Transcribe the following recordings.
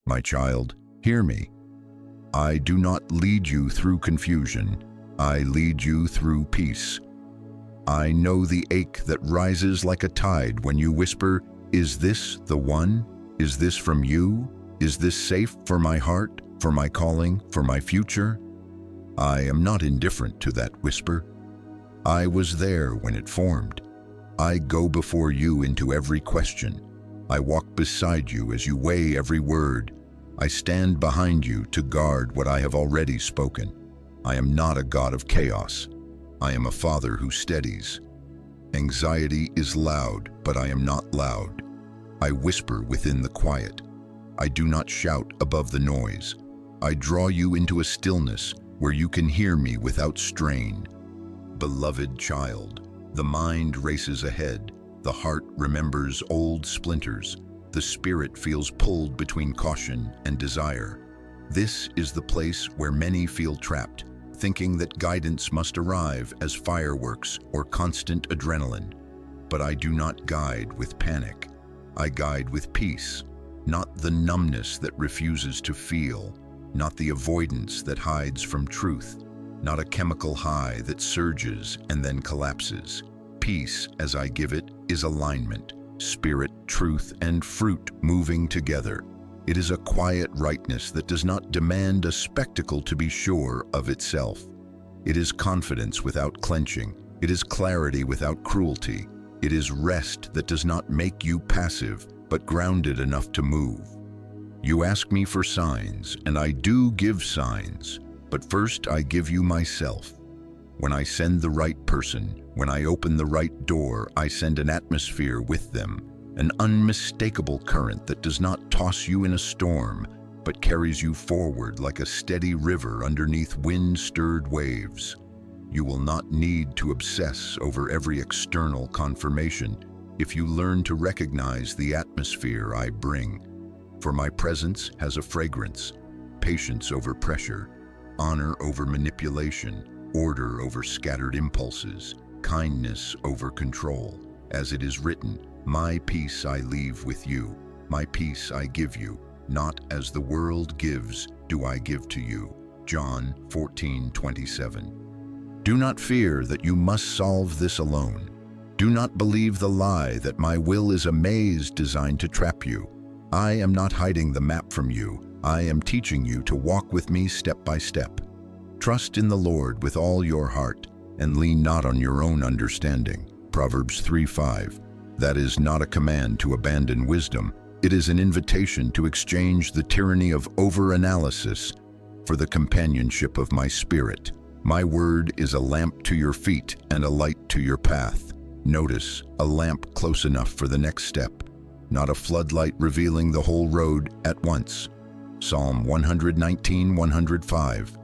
My child, hear me. I do not lead you through confusion. I lead you through peace. I know the ache that rises like a tide when you whisper, "Is this the one? Is this from you? Is this safe for my heart, for my calling, for my future?" I am not indifferent to that whisper. I was there when it formed. I go before you into every question. I walk beside you as you weigh every word. I stand behind you to guard what I have already spoken. I am not a God of chaos. I am a Father who steadies. Anxiety is loud, but I am not loud. I whisper within the quiet. I do not shout above the noise. I draw you into a stillness where you can hear me without strain. Beloved child, the mind races ahead. The heart remembers old splinters. The spirit feels pulled between caution and desire. This is the place where many feel trapped, thinking that guidance must arrive as fireworks or constant adrenaline. But I do not guide with panic. I guide with peace, not the numbness that refuses to feel, not the avoidance that hides from truth, not a chemical high that surges and then collapses. Peace, as I give it, is alignment, spirit, truth, and fruit moving together. It is a quiet rightness that does not demand a spectacle to be sure of itself. It is confidence without clenching. It is clarity without cruelty. It is rest that does not make you passive, but grounded enough to move. You ask me for signs, and I do give signs, but first I give you myself. When I send the right person, when I open the right door, I send an atmosphere with them, an unmistakable current that does not toss you in a storm, but carries you forward like a steady river underneath wind-stirred waves. You will not need to obsess over every external confirmation if you learn to recognize the atmosphere I bring. For my presence has a fragrance, patience over pressure, honor over manipulation, order over scattered impulses, kindness over control. As it is written, "My peace I leave with you, my peace I give you, not as the world gives do I give to you." John 14:27. Do not fear that you must solve this alone. Do not believe the lie that my will is a maze designed to trap you. I am not hiding the map from you. I am teaching you to walk with me step by step. Trust in the Lord with all your heart and lean not on your own understanding. Proverbs 3:5. That is not a command to abandon wisdom. It is an invitation to exchange the tyranny of over-analysis for the companionship of my spirit. My word is a lamp to your feet and a light to your path. Notice, a lamp close enough for the next step, not a floodlight revealing the whole road at once. Psalm 119:105.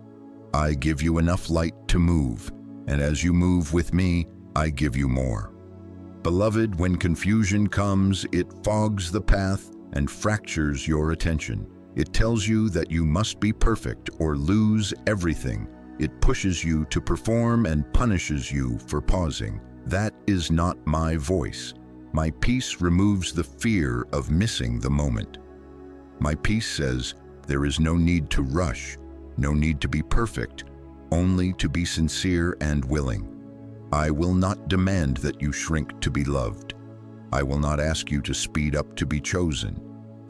I give you enough light to move, and as you move with me, I give you more. Beloved, when confusion comes, it fogs the path and fractures your attention. It tells you that you must be perfect or lose everything. It pushes you to perform and punishes you for pausing. That is not my voice. My peace removes the fear of missing the moment. My peace says, there is no need to rush, no need to be perfect, only to be sincere and willing. I will not demand that you shrink to be loved. I will not ask you to speed up to be chosen.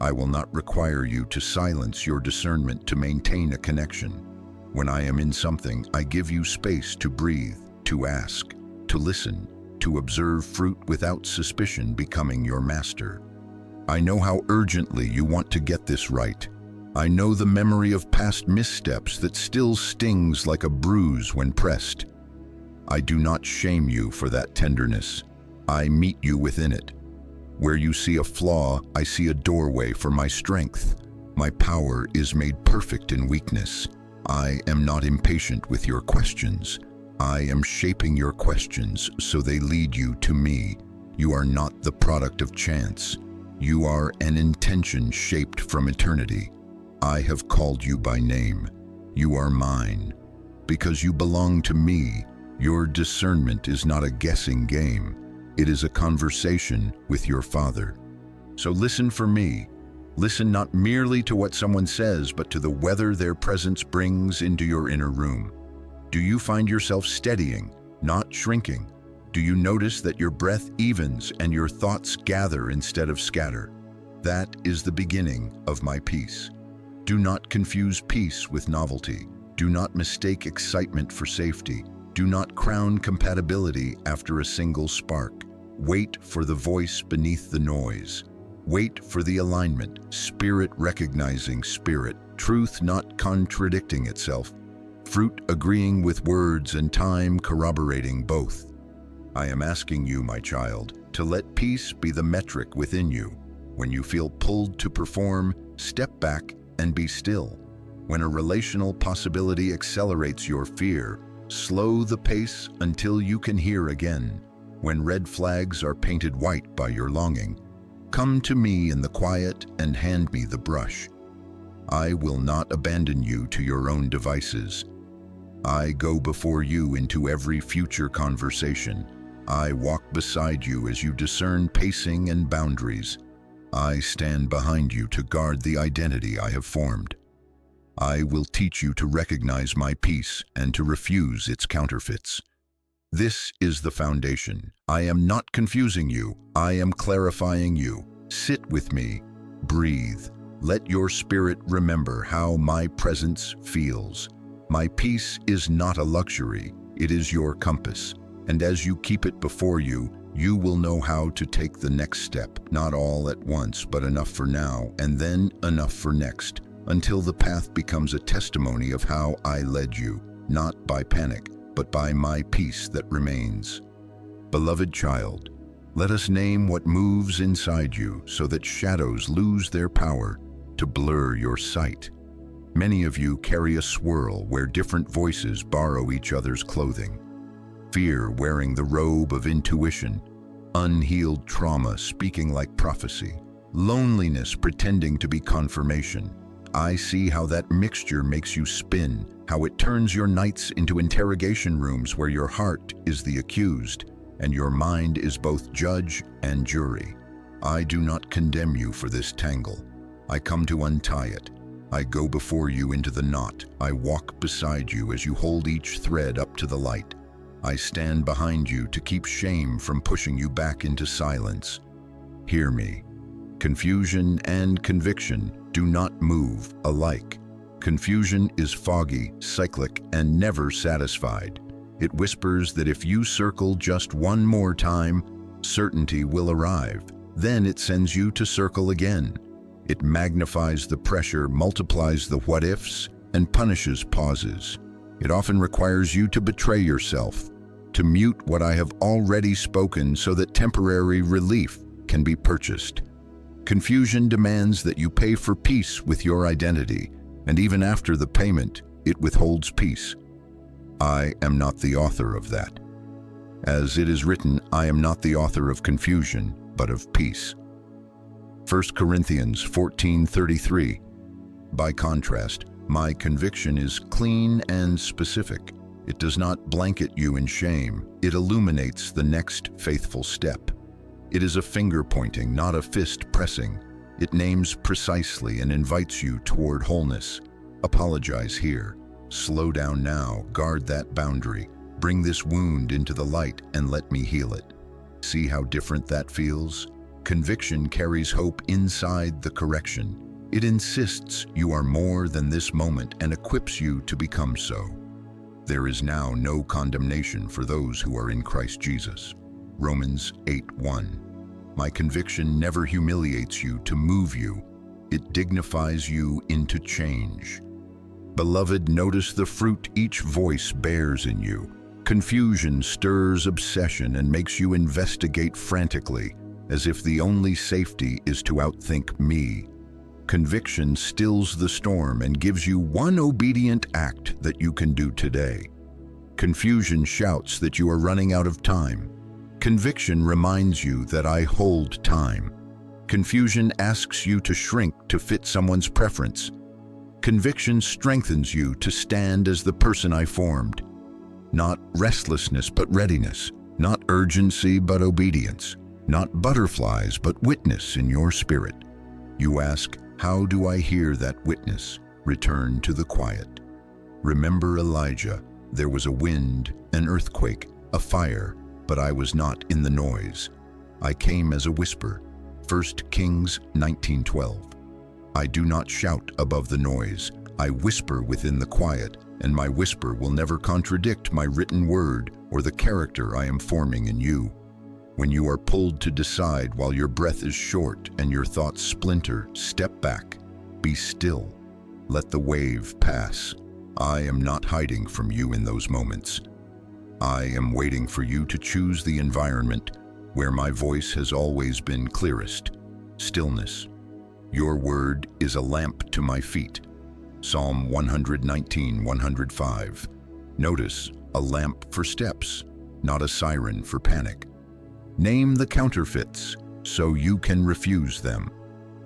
I will not require you to silence your discernment to maintain a connection. When I am in something, I give you space to breathe, to ask, to listen, to observe fruit without suspicion becoming your master. I know how urgently you want to get this right. I know the memory of past missteps that still stings like a bruise when pressed. I do not shame you for that tenderness. I meet you within it. Where you see a flaw, I see a doorway for my strength. My power is made perfect in weakness. I am not impatient with your questions. I am shaping your questions so they lead you to me. You are not the product of chance. You are an intention shaped from eternity. I have called you by name. You are mine. Because you belong to me, your discernment is not a guessing game. It is a conversation with your Father. So listen for me. Listen not merely to what someone says, but to the weather their presence brings into your inner room. Do you find yourself steadying, not shrinking? Do you notice that your breath evens and your thoughts gather instead of scatter? That is the beginning of my peace. Do not confuse peace with novelty. Do not mistake excitement for safety. Do not crown compatibility after a single spark. Wait for the voice beneath the noise. Wait for the alignment, spirit recognizing spirit, truth not contradicting itself, fruit agreeing with words and time corroborating both. I am asking you, my child, to let peace be the metric within you. When you feel pulled to perform, step back and be still. When a relational possibility accelerates your fear, slow the pace until you can hear again. When red flags are painted white by your longing, come to me in the quiet and hand me the brush. I will not abandon you to your own devices. I go before you into every future conversation. I walk beside you as you discern pacing and boundaries. I stand behind you to guard the identity I have formed. I will teach you to recognize my peace and to refuse its counterfeits. This is the foundation. I am not confusing you. I am clarifying you. Sit with me. Breathe. Let your spirit remember how my presence feels. My peace is not a luxury. It is your compass. And as you keep it before you, you will know how to take the next step, not all at once, but enough for now, and then enough for next, until the path becomes a testimony of how I led you, not by panic, but by my peace that remains. Beloved child, let us name what moves inside you so that shadows lose their power to blur your sight. Many of you carry a swirl where different voices borrow each other's clothing. Fear wearing the robe of intuition, unhealed trauma speaking like prophecy, loneliness pretending to be confirmation. I see how that mixture makes you spin, how it turns your nights into interrogation rooms where your heart is the accused and your mind is both judge and jury. I do not condemn you for this tangle. I come to untie it. I go before you into the knot. I walk beside you as you hold each thread up to the light. I stand behind you to keep shame from pushing you back into silence. Hear me. Confusion and conviction do not move alike. Confusion is foggy, cyclic, and never satisfied. It whispers that if you circle just one more time, certainty will arrive. Then it sends you to circle again. It magnifies the pressure, multiplies the what-ifs, and punishes pauses. It often requires you to betray yourself, to mute what I have already spoken so that temporary relief can be purchased. Confusion demands that you pay for peace with your identity, and even after the payment, it withholds peace. I am not the author of that. As it is written, I am not the author of confusion, but of peace. 1 Corinthians 14:33. By contrast, my conviction is clean and specific. It does not blanket you in shame. It illuminates the next faithful step. It is a finger pointing, not a fist pressing. It names precisely and invites you toward wholeness. Apologize here. Slow down now. Guard that boundary. Bring this wound into the light and let me heal it. See how different that feels? Conviction carries hope inside the correction. It insists you are more than this moment and equips you to become so. There is now no condemnation for those who are in Christ Jesus. Romans 8:1. My conviction never humiliates you to move you. It dignifies you into change. Beloved, notice the fruit each voice bears in you. Confusion stirs obsession and makes you investigate frantically, as if the only safety is to outthink me. Conviction stills the storm and gives you one obedient act that you can do today. Confusion shouts that you are running out of time. Conviction reminds you that I hold time. Confusion asks you to shrink to fit someone's preference. Conviction strengthens you to stand as the person I formed. Not restlessness, but readiness. Not urgency, but obedience. Not butterflies, but witness in your spirit. You ask, How do I hear that witness? Return to the quiet. Remember Elijah. There was a wind, an earthquake, a fire, but I was not in the noise. I came as a whisper. 1 Kings 19:12. I do not shout above the noise. I whisper within the quiet, and my whisper will never contradict my written word or the character I am forming in you. When you are pulled to decide while your breath is short and your thoughts splinter, step back. Be still. Let the wave pass. I am not hiding from you in those moments. I am waiting for you to choose the environment where my voice has always been clearest. Stillness. Your word is a lamp to my feet. Psalm 119:105. Notice, a lamp for steps, not a siren for panic. Name the counterfeits so you can refuse them.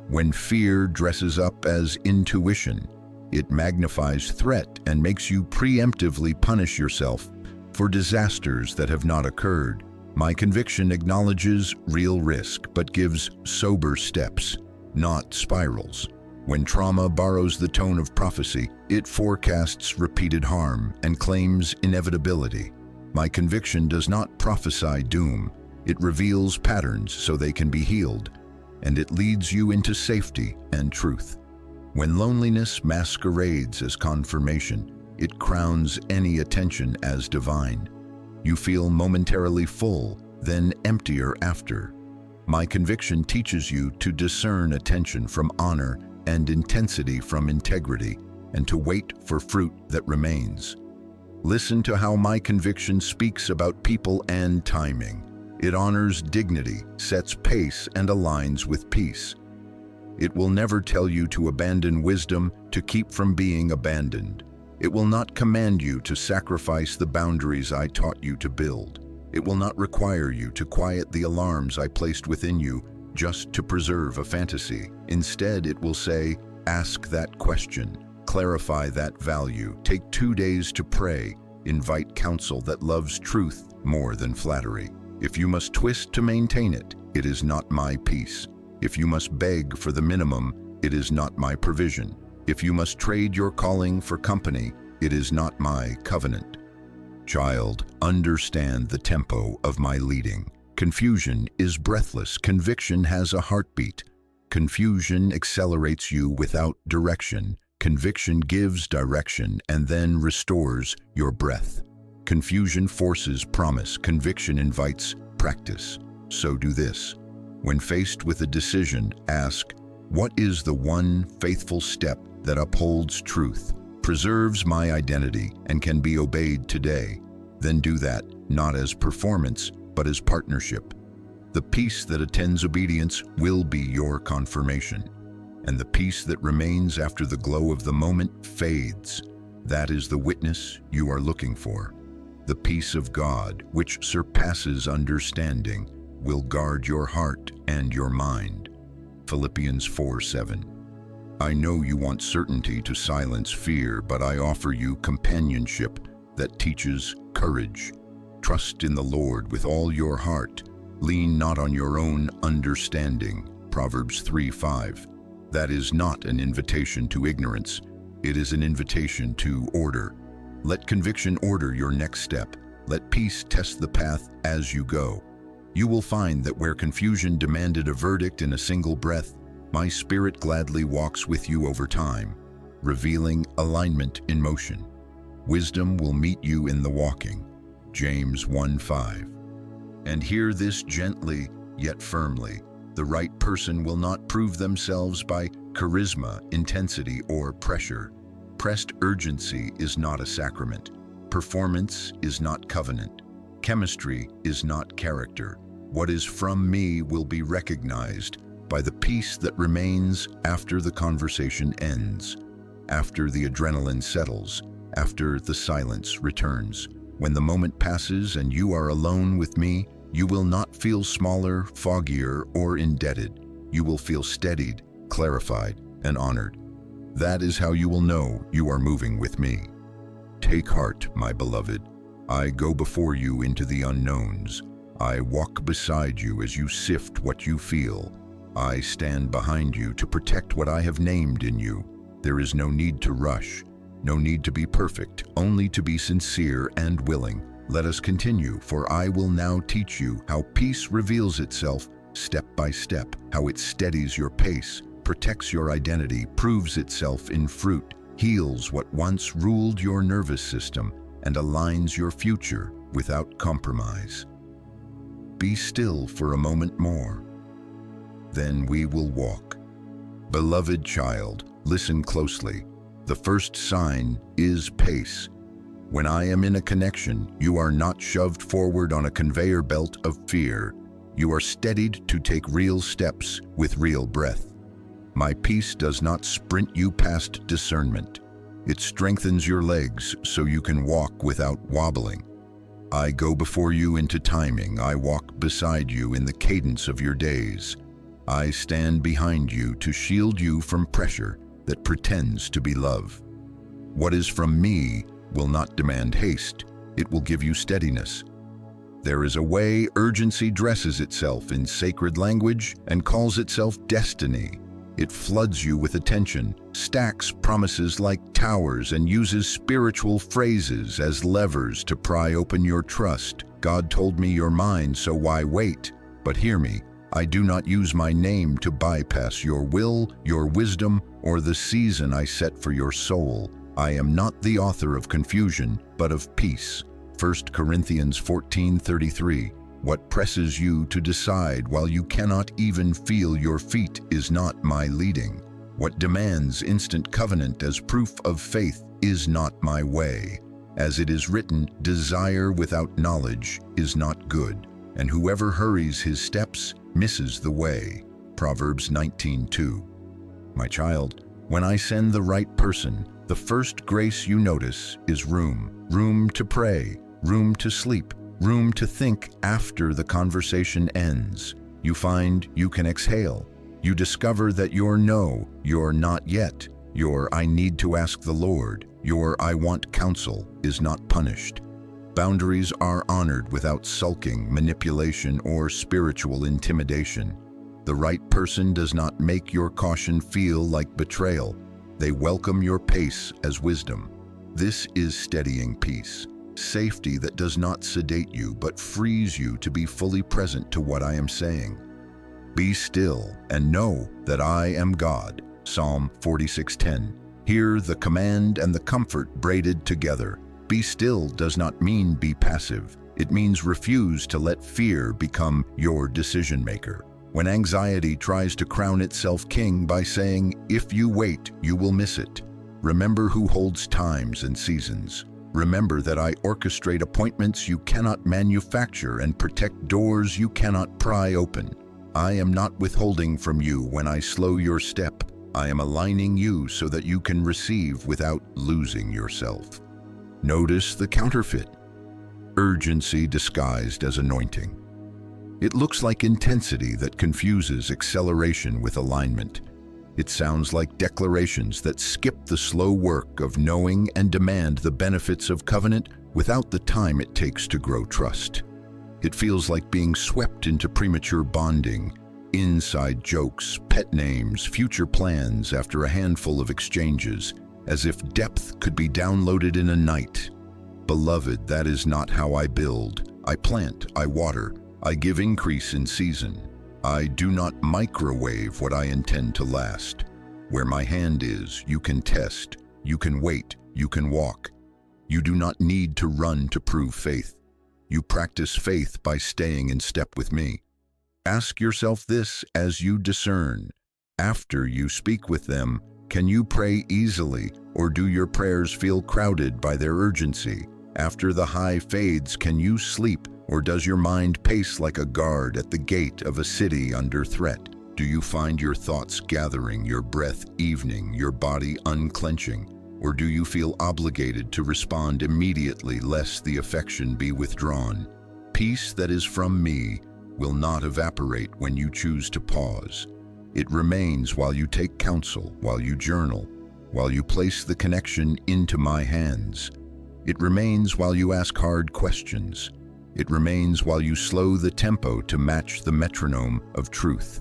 When fear dresses up as intuition, it magnifies threat and makes you preemptively punish yourself for disasters that have not occurred. My conviction acknowledges real risk but gives sober steps, not spirals. When trauma borrows the tone of prophecy, it forecasts repeated harm and claims inevitability. My conviction does not prophesy doom. It reveals patterns so they can be healed, and it leads you into safety and truth. When loneliness masquerades as confirmation, it crowns any attention as divine. You feel momentarily full, then emptier after. My conviction teaches you to discern attention from honor and intensity from integrity, and to wait for fruit that remains. Listen to how my conviction speaks about people and timing. It honors dignity, sets pace, and aligns with peace. It will never tell you to abandon wisdom to keep from being abandoned. It will not command you to sacrifice the boundaries I taught you to build. It will not require you to quiet the alarms I placed within you just to preserve a fantasy. Instead, it will say, ask that question, clarify that value, take 2 days to pray, invite counsel that loves truth more than flattery. If you must twist to maintain it, it is not my peace. If you must beg for the minimum, it is not my provision. If you must trade your calling for company, it is not my covenant. Child, understand the tempo of my leading. Confusion is breathless. Conviction has a heartbeat. Confusion accelerates you without direction. Conviction gives direction and then restores your breath. Confusion forces promise. Conviction invites practice. So do this. When faced with a decision, ask, what is the one faithful step that upholds truth, preserves my identity, and can be obeyed today? Then do that, not as performance, but as partnership. The peace that attends obedience will be your confirmation, and the peace that remains after the glow of the moment fades. That is the witness you are looking for. The peace of God, which surpasses understanding, will guard your heart and your mind. Philippians 4:7. I know you want certainty to silence fear, but I offer you companionship that teaches courage. Trust in the Lord with all your heart. Lean not on your own understanding. Proverbs 3:5. That is not an invitation to ignorance. It is an invitation to order. Let conviction order your next step. Let peace test the path as you go. You will find that where confusion demanded a verdict in a single breath, my spirit gladly walks with you over time, revealing alignment in motion. Wisdom will meet you in the walking. James 1:5. And hear this gently, yet firmly. The right person will not prove themselves by charisma, intensity, or pressure. Pressed urgency is not a sacrament. Performance is not covenant. Chemistry is not character. What is from me will be recognized by the peace that remains after the conversation ends, after the adrenaline settles, after the silence returns. When the moment passes and you are alone with me, you will not feel smaller, foggier, or indebted. You will feel steadied, clarified, and honored. That is how you will know you are moving with me. Take heart, my beloved. I go before you into the unknowns. I walk beside you as you sift what you feel. I stand behind you to protect what I have named in you. There is no need to rush, no need to be perfect, only to be sincere and willing. Let us continue, for I will now teach you how peace reveals itself step by step, how it steadies your pace, protects your identity, proves itself in fruit, heals what once ruled your nervous system, and aligns your future without compromise. Be still for a moment more. Then we will walk. Beloved child, listen closely. The first sign is pace. When I am in a connection, you are not shoved forward on a conveyor belt of fear. You are steadied to take real steps with real breath. My peace does not sprint you past discernment. It strengthens your legs so you can walk without wobbling. I go before you into timing. I walk beside you in the cadence of your days. I stand behind you to shield you from pressure that pretends to be love. What is from me will not demand haste. It will give you steadiness. There is a way urgency dresses itself in sacred language and calls itself destiny. It floods you with attention, stacks promises like towers, and uses spiritual phrases as levers to pry open your trust. God told me you're mine, so why wait? But hear me, I do not use my name to bypass your will, your wisdom, or the season I set for your soul. I am not the author of confusion, but of peace. 1 Corinthians 14:33. What presses you to decide while you cannot even feel your feet is not my leading. What demands instant covenant as proof of faith is not my way. As it is written, desire without knowledge is not good, and whoever hurries his steps misses the way. Proverbs 19:2. My child, when I send the right person, the first grace you notice is room. Room to pray, room to sleep, room to think after the conversation ends. You find you can exhale. You discover that your no, your not yet, your I need to ask the Lord, your I want counsel is not punished. Boundaries are honored without sulking, manipulation, or spiritual intimidation. The right person does not make your caution feel like betrayal. They welcome your pace as wisdom. This is steadying peace. Safety that does not sedate you but frees you to be fully present to what I am saying. Be still and know that I am God. Psalm 46:10. Hear the command and the comfort braided together. Be still does not mean be passive. It means refuse to let fear become your decision maker. When anxiety tries to crown itself king by saying, if you wait, you will miss it. Remember who holds times and seasons. Remember that I orchestrate appointments you cannot manufacture and protect doors you cannot pry open. I am not withholding from you when I slow your step. I am aligning you so that you can receive without losing yourself. Notice the counterfeit. Urgency disguised as anointing. It looks like intensity that confuses acceleration with alignment. It sounds like declarations that skip the slow work of knowing and demand the benefits of covenant without the time it takes to grow trust. It feels like being swept into premature bonding, inside jokes, pet names, future plans after a handful of exchanges, as if depth could be downloaded in a night. Beloved, that is not how I build. I plant, I water, I give increase in season. I do not microwave what I intend to last. Where my hand is, you can test, you can wait, you can walk. You do not need to run to prove faith. You practice faith by staying in step with me. Ask yourself this as you discern. After you speak with them, can you pray easily, or do your prayers feel crowded by their urgency? After the high fades, can you sleep, or does your mind pace like a guard at the gate of a city under threat? Do you find your thoughts gathering, your breath evening, your body unclenching? Or do you feel obligated to respond immediately lest the affection be withdrawn? Peace that is from me will not evaporate when you choose to pause. It remains while you take counsel, while you journal, while you place the connection into my hands. It remains while you ask hard questions. It remains while you slow the tempo to match the metronome of truth.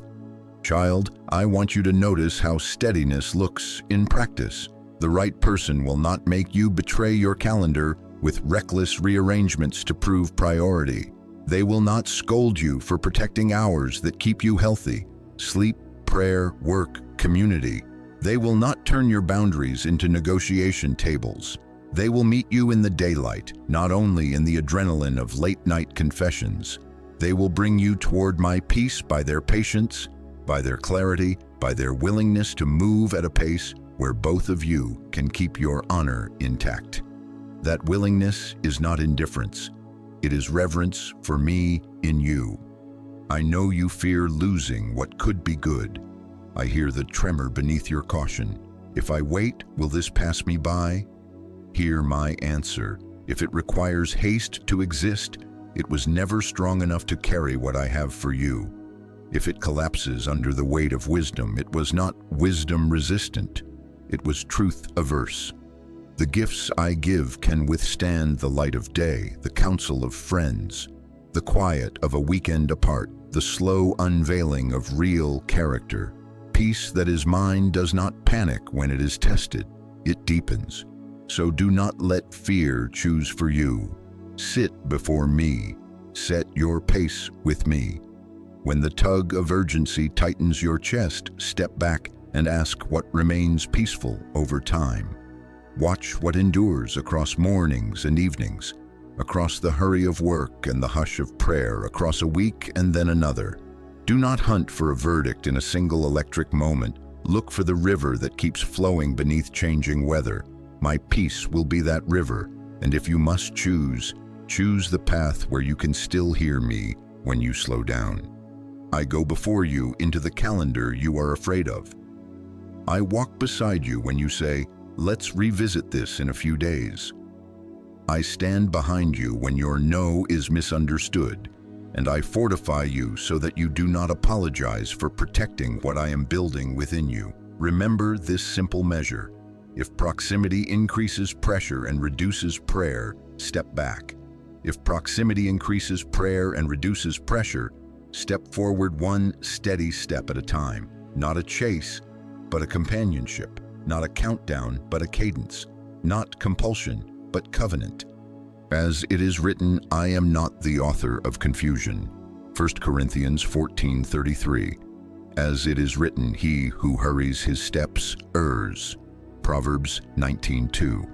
Child, I want you to notice how steadiness looks in practice. The right person will not make you betray your calendar with reckless rearrangements to prove priority. They will not scold you for protecting hours that keep you healthy. Sleep, prayer, work, community. They will not turn your boundaries into negotiation tables. They will meet you in the daylight, not only in the adrenaline of late-night confessions. They will bring you toward my peace by their patience, by their clarity, by their willingness to move at a pace where both of you can keep your honor intact. That willingness is not indifference. It is reverence for me in you. I know you fear losing what could be good. I hear the tremor beneath your caution. If I wait, will this pass me by? Hear my answer. If it requires haste to exist, it was never strong enough to carry what I have for you. If it collapses under the weight of wisdom, it was not wisdom resistant. It was truth averse. The gifts I give can withstand the light of day, the counsel of friends, the quiet of a weekend apart, the slow unveiling of real character. Peace that is mine does not panic when it is tested. It deepens. So do not let fear choose for you. Sit before me. Set your pace with me. When the tug of urgency tightens your chest, step back and ask what remains peaceful over time. Watch what endures across mornings and evenings, across the hurry of work and the hush of prayer, across a week and then another. Do not hunt for a verdict in a single electric moment. Look for the river that keeps flowing beneath changing weather. My peace will be that river, and if you must choose the path where you can still hear me when you slow down. I go before you into the calendar you are afraid of. I walk beside you when you say, let's revisit this in a few days. I stand behind you when your no is misunderstood, and I fortify you so that you do not apologize for protecting what I am building within you. Remember this simple measure. If proximity increases pressure and reduces prayer, step back. If proximity increases prayer and reduces pressure, step forward one steady step at a time. Not a chase, but a companionship. Not a countdown, but a cadence. Not compulsion, but covenant. As it is written, I am not the author of confusion. 1 Corinthians 14:33. As it is written, he who hurries his steps errs. Proverbs 19:2.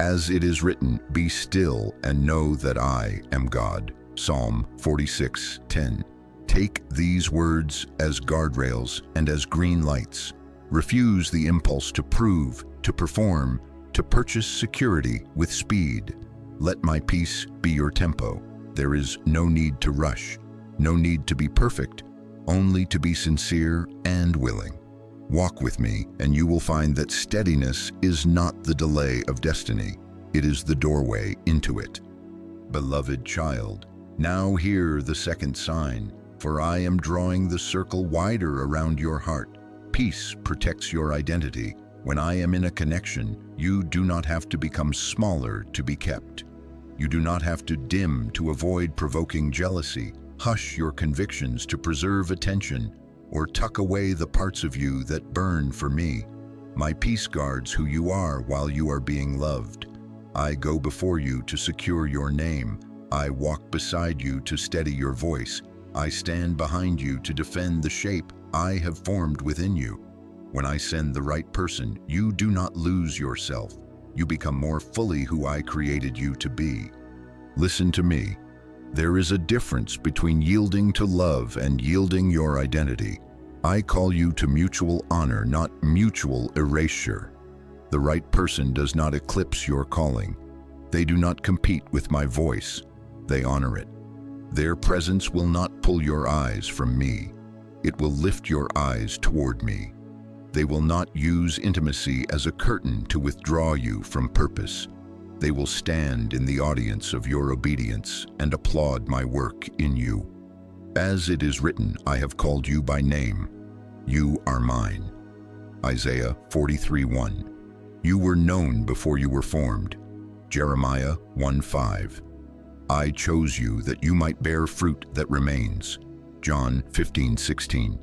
As it is written, be still and know that I am God. Psalm 46:10. Take these words as guardrails and as green lights. Refuse the impulse to prove, to perform, to purchase security with speed. Let my peace be your tempo. There is no need to rush, no need to be perfect, only to be sincere and willing. Walk with me, and you will find that steadiness is not the delay of destiny. It is the doorway into it. Beloved child, now hear the second sign, for I am drawing the circle wider around your heart. Peace protects your identity. When I am in a connection, you do not have to become smaller to be kept. You do not have to dim to avoid provoking jealousy, hush your convictions to preserve attention, or tuck away the parts of you that burn for me. My peace guards who you are while you are being loved. I go before you to secure your name. I walk beside you to steady your voice. I stand behind you to defend the shape I have formed within you. When I send the right person, you do not lose yourself. You become more fully who I created you to be. Listen to me. There is a difference between yielding to love and yielding your identity. I call you to mutual honor, not mutual erasure. The right person does not eclipse your calling. They do not compete with my voice. They honor it. Their presence will not pull your eyes from me. It will lift your eyes toward me. They will not use intimacy as a curtain to withdraw you from purpose. They will stand in the audience of your obedience and applaud my work in you. As it is written, I have called you by name. You are mine. Isaiah 43:1. You were known before you were formed. Jeremiah 1:5. I chose you that you might bear fruit that remains. John 15:16.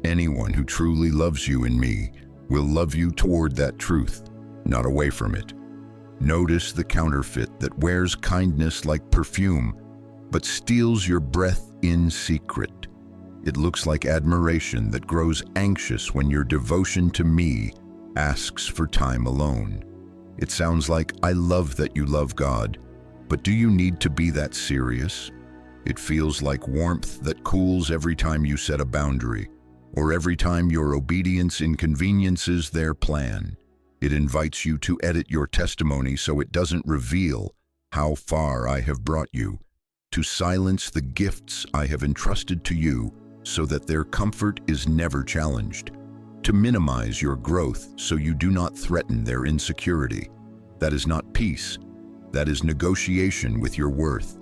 Anyone who truly loves you in me will love you toward that truth, not away from it. Notice the counterfeit that wears kindness like perfume, but steals your breath in secret. It looks like admiration that grows anxious when your devotion to me asks for time alone. It sounds like, I love that you love God, but do you need to be that serious? It feels like warmth that cools every time you set a boundary, or every time your obedience inconveniences their plan. It invites you to edit your testimony so it doesn't reveal how far I have brought you, to silence the gifts I have entrusted to you so that their comfort is never challenged, to minimize your growth so you do not threaten their insecurity. That is not peace. That is negotiation with your worth.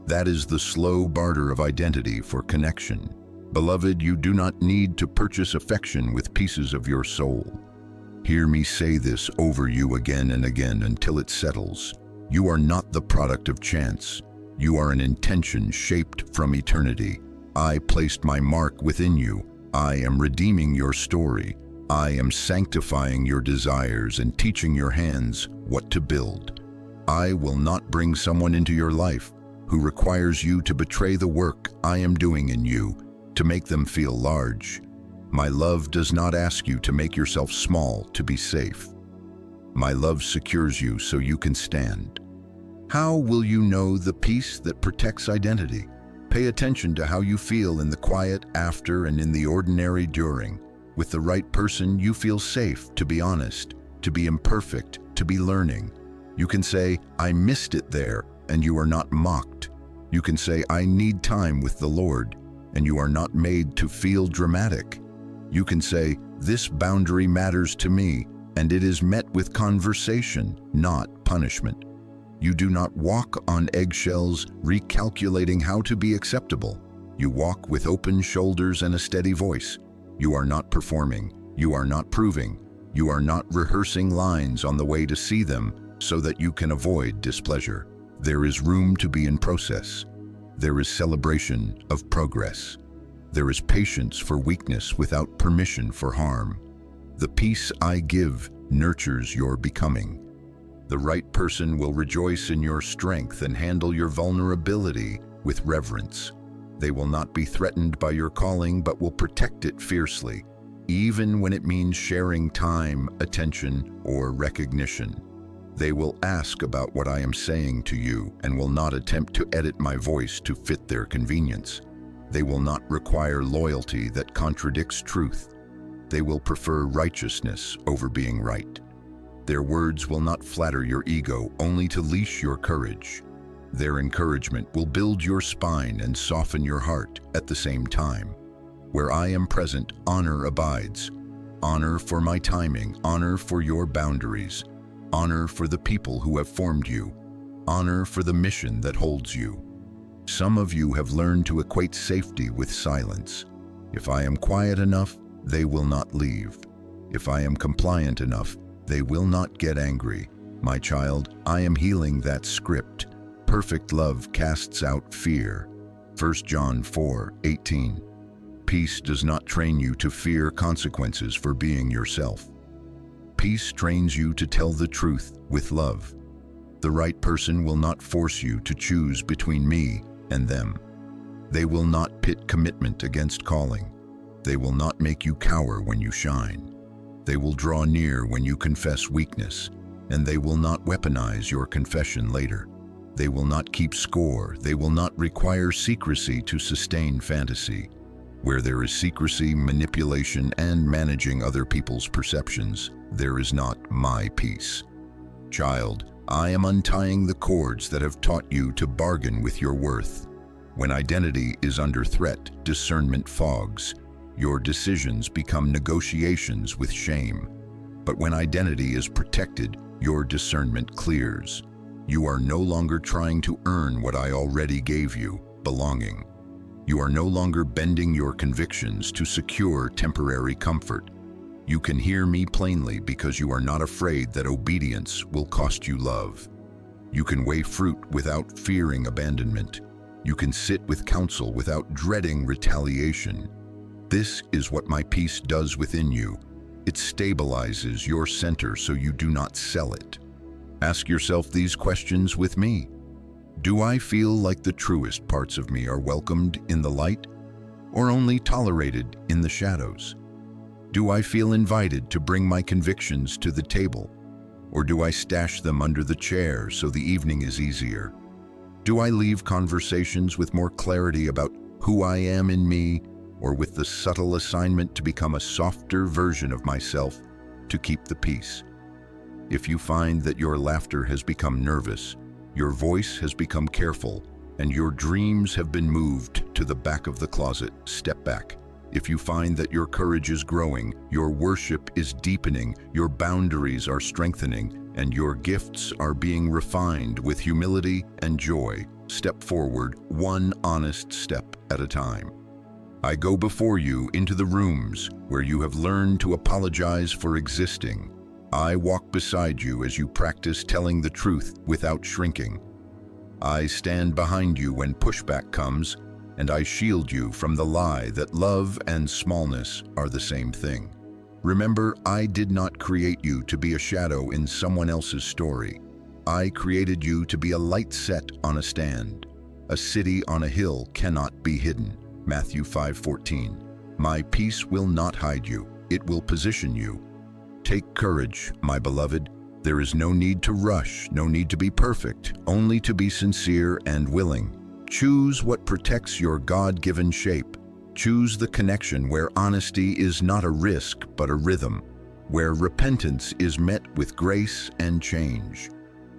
That is the slow barter of identity for connection. Beloved, you do not need to purchase affection with pieces of your soul. Hear me say this over you again and again until it settles. You are not the product of chance. You are an intention shaped from eternity. I placed my mark within you. I am redeeming your story. I am sanctifying your desires and teaching your hands what to build. I will not bring someone into your life who requires you to betray the work I am doing in you to make them feel large. My love does not ask you to make yourself small to be safe. My love secures you so you can stand. How will you know the peace that protects identity? Pay attention to how you feel in the quiet after and in the ordinary during. With the right person, you feel safe to be honest, to be imperfect, to be learning. You can say, I missed it there, and you are not mocked. You can say, I need time with the Lord, and you are not made to feel dramatic. You can say, this boundary matters to me, and it is met with conversation, not punishment. You do not walk on eggshells, recalculating how to be acceptable. You walk with open shoulders and a steady voice. You are not performing. You are not proving. You are not rehearsing lines on the way to see them so that you can avoid displeasure. There is room to be in process. There is celebration of progress. There is patience for weakness without permission for harm. The peace I give nurtures your becoming. The right person will rejoice in your strength and handle your vulnerability with reverence. They will not be threatened by your calling, but will protect it fiercely, even when it means sharing time, attention, or recognition. They will ask about what I am saying to you and will not attempt to edit my voice to fit their convenience. They will not require loyalty that contradicts truth. They will prefer righteousness over being right. Their words will not flatter your ego, only to leash your courage. Their encouragement will build your spine and soften your heart at the same time. Where I am present, honor abides. Honor for my timing, honor for your boundaries, honor for the people who have formed you, honor for the mission that holds you. Some of you have learned to equate safety with silence. If I am quiet enough, they will not leave. If I am compliant enough, they will not get angry. My child, I am healing that script. Perfect love casts out fear. 1 John 4:18. Peace does not train you to fear consequences for being yourself. Peace trains you to tell the truth with love. The right person will not force you to choose between me and them. They will not pit commitment against calling. They will not make you cower when you shine. They will draw near when you confess weakness, and they will not weaponize your confession later. They will not keep score. They will not require secrecy to sustain fantasy. Where there is secrecy, manipulation, and managing other people's perceptions, there is not my peace. Child, I am untying the cords that have taught you to bargain with your worth. When identity is under threat, discernment fogs. Your decisions become negotiations with shame. But when identity is protected, your discernment clears. You are no longer trying to earn what I already gave you, belonging. You are no longer bending your convictions to secure temporary comfort. You can hear me plainly because you are not afraid that obedience will cost you love. You can weigh fruit without fearing abandonment. You can sit with counsel without dreading retaliation. This is what my peace does within you. It stabilizes your center so you do not sell it. Ask yourself these questions with me. Do I feel like the truest parts of me are welcomed in the light, or only tolerated in the shadows? Do I feel invited to bring my convictions to the table, or do I stash them under the chair so the evening is easier? Do I leave conversations with more clarity about who I am in me, or with the subtle assignment to become a softer version of myself to keep the peace? If you find that your laughter has become nervous, your voice has become careful, and your dreams have been moved to the back of the closet, step back. If you find that your courage is growing, your worship is deepening, your boundaries are strengthening, and your gifts are being refined with humility and joy, step forward, one honest step at a time. I go before you into the rooms where you have learned to apologize for existing. I walk beside you as you practice telling the truth without shrinking. I stand behind you when pushback comes, and I shield you from the lie that love and smallness are the same thing. Remember, I did not create you to be a shadow in someone else's story. I created you to be a light set on a stand. A city on a hill cannot be hidden. Matthew 5:14. My peace will not hide you, it will position you. Take courage, my beloved. There is no need to rush, no need to be perfect, only to be sincere and willing. Choose what protects your God-given shape. Choose the connection where honesty is not a risk but a rhythm, where repentance is met with grace and change,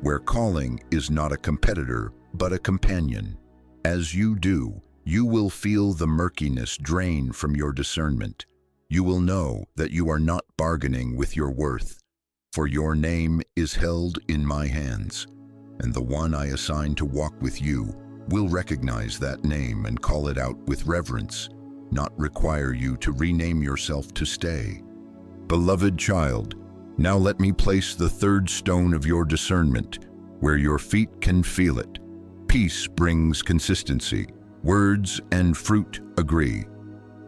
where calling is not a competitor but a companion. As you do, you will feel the murkiness drain from your discernment. You will know that you are not bargaining with your worth, for your name is held in my hands, and the one I assign to walk with you will recognize that name and call it out with reverence, not require you to rename yourself to stay. Beloved child, now let me place the third stone of your discernment, where your feet can feel it. Peace brings consistency. Words and fruit agree.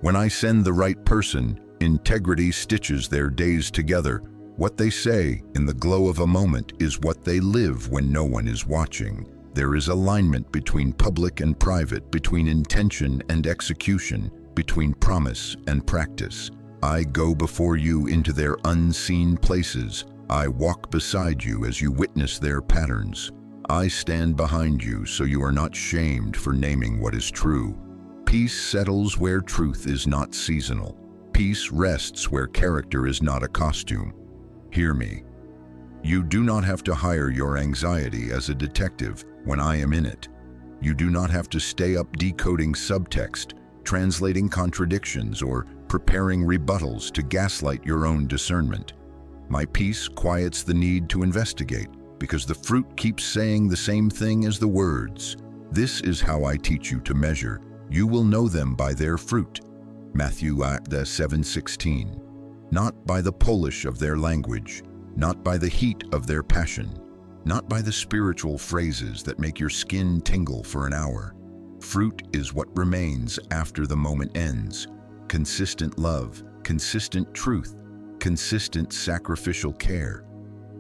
When I send the right person, integrity stitches their days together. What they say in the glow of a moment is what they live when no one is watching. There is alignment between public and private, between intention and execution, between promise and practice. I go before you into their unseen places. I walk beside you as you witness their patterns. I stand behind you so you are not shamed for naming what is true. Peace settles where truth is not seasonal. Peace rests where character is not a costume. Hear me. You do not have to hire your anxiety as a detective when I am in it. You do not have to stay up decoding subtext, translating contradictions, or preparing rebuttals to gaslight your own discernment. My peace quiets the need to investigate, because the fruit keeps saying the same thing as the words. This is how I teach you to measure. You will know them by their fruit. Matthew 7:16. Not by the polish of their language, not by the heat of their passion, not by the spiritual phrases that make your skin tingle for an hour. Fruit is what remains after the moment ends. Consistent love, consistent truth, consistent sacrificial care.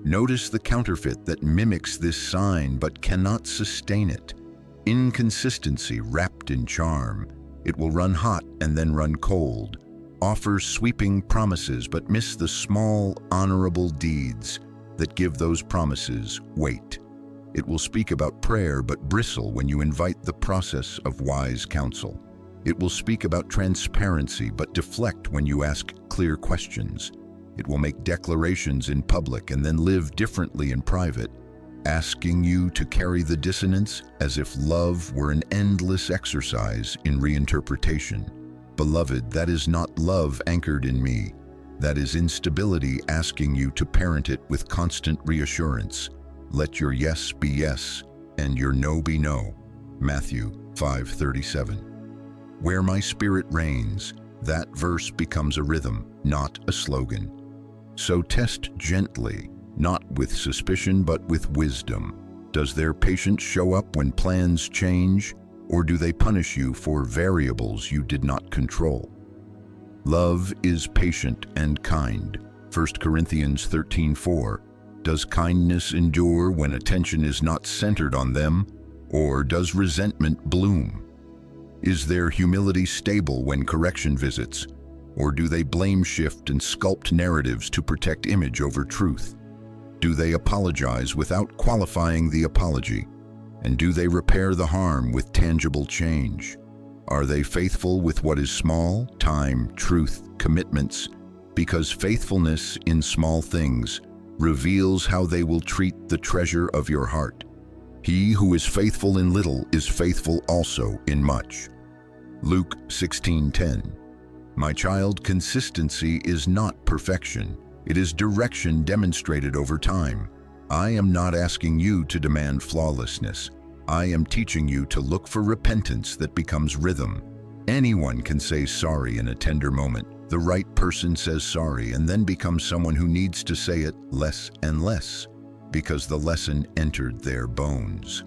Notice the counterfeit that mimics this sign but cannot sustain it. Inconsistency wrapped in charm. It will run hot and then run cold. Offer sweeping promises but miss the small, honorable deeds that give those promises weight. It will speak about prayer but bristle when you invite the process of wise counsel. It will speak about transparency but deflect when you ask clear questions. It will make declarations in public and then live differently in private, asking you to carry the dissonance as if love were an endless exercise in reinterpretation. Beloved, that is not love anchored in me. That is instability asking you to parent it with constant reassurance. Let your yes be yes and your no be no. Matthew 5:37. Where my spirit reigns, that verse becomes a rhythm, not a slogan. So test gently, not with suspicion but with wisdom. Does their patience show up when plans change, or do they punish you for variables you did not control? Love is patient and kind. 1 Corinthians 13:4. Does kindness endure when attention is not centered on them, or does resentment bloom? Is their humility stable when correction visits, or do they blame shift and sculpt narratives to protect image over truth? Do they apologize without qualifying the apology? And do they repair the harm with tangible change? Are they faithful with what is small, time, truth, commitments? Because faithfulness in small things reveals how they will treat the treasure of your heart. He who is faithful in little is faithful also in much. Luke 16:10. My child, consistency is not perfection. It is direction demonstrated over time. I am not asking you to demand flawlessness. I am teaching you to look for repentance that becomes rhythm. Anyone can say sorry in a tender moment. The right person says sorry and then becomes someone who needs to say it less and less, because the lesson entered their bones.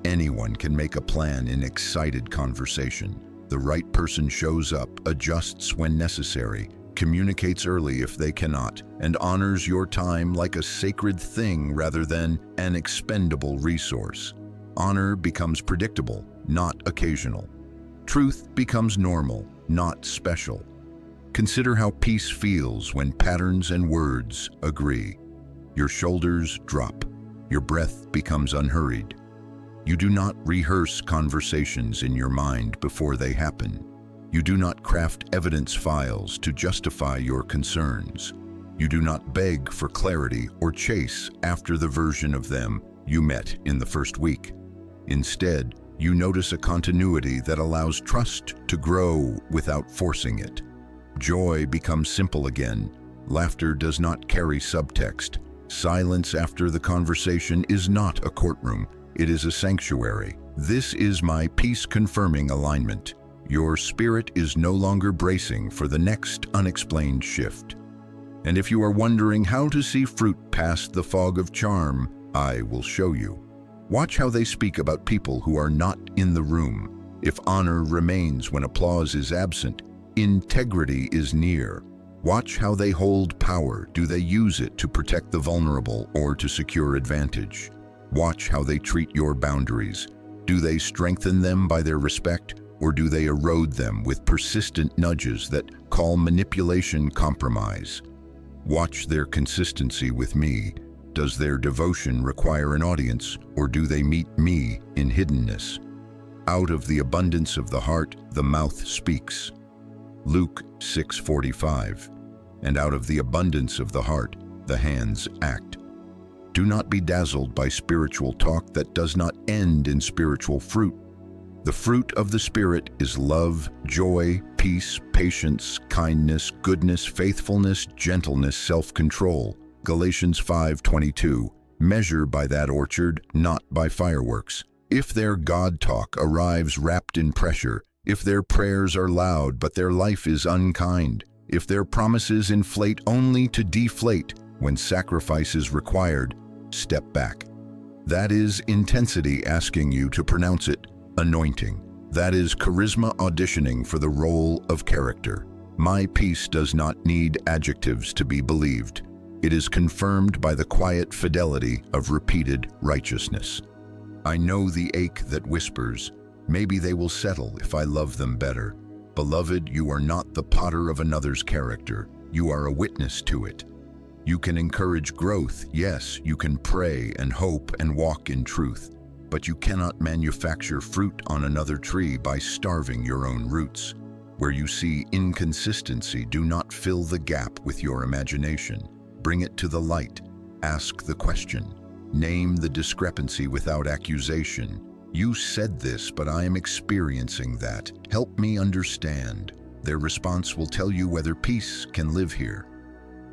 Anyone can make a plan in excited conversation. The right person shows up, adjusts when necessary, communicates early if they cannot, and honors your time like a sacred thing rather than an expendable resource. Honor becomes predictable, not occasional. Truth becomes normal, not special. Consider how peace feels when patterns and words agree. Your shoulders drop. Your breath becomes unhurried. You do not rehearse conversations in your mind before they happen. You do not craft evidence files to justify your concerns. You do not beg for clarity or chase after the version of them you met in the first week. Instead, you notice a continuity that allows trust to grow without forcing it. Joy becomes simple again. Laughter does not carry subtext. Silence after the conversation is not a courtroom. It is a sanctuary. This is my peace-confirming alignment. Your spirit is no longer bracing for the next unexplained shift. And if you are wondering how to see fruit past the fog of charm, I will show you. Watch how they speak about people who are not in the room. If honor remains when applause is absent, integrity is near. Watch how they hold power. Do they use it to protect the vulnerable or to secure advantage? Watch how they treat your boundaries. Do they strengthen them by their respect, or do they erode them with persistent nudges that call manipulation compromise? Watch their consistency with me. Does their devotion require an audience, or do they meet me in hiddenness? Out of the abundance of the heart, the mouth speaks. Luke 6:45. And out of the abundance of the heart, the hands act. Do not be dazzled by spiritual talk that does not end in spiritual fruit. The fruit of the Spirit is love, joy, peace, patience, kindness, goodness, faithfulness, gentleness, self-control. Galatians 5:22. Measure by that orchard, not by fireworks. If their God talk arrives wrapped in pressure, if their prayers are loud but their life is unkind, if their promises inflate only to deflate when sacrifice is required, step back. That is intensity asking you to pronounce it anointing. That is charisma auditioning for the role of character. My peace does not need adjectives to be believed. It is confirmed by the quiet fidelity of repeated righteousness. I know the ache that whispers, maybe they will settle if I love them better. Beloved, you are not the potter of another's character. You are a witness to it. You can encourage growth, yes, you can pray and hope and walk in truth, but you cannot manufacture fruit on another tree by starving your own roots. Where you see inconsistency, do not fill the gap with your imagination. Bring it to the light. Ask the question. Name the discrepancy without accusation. You said this, but I am experiencing that. Help me understand. Their response will tell you whether peace can live here.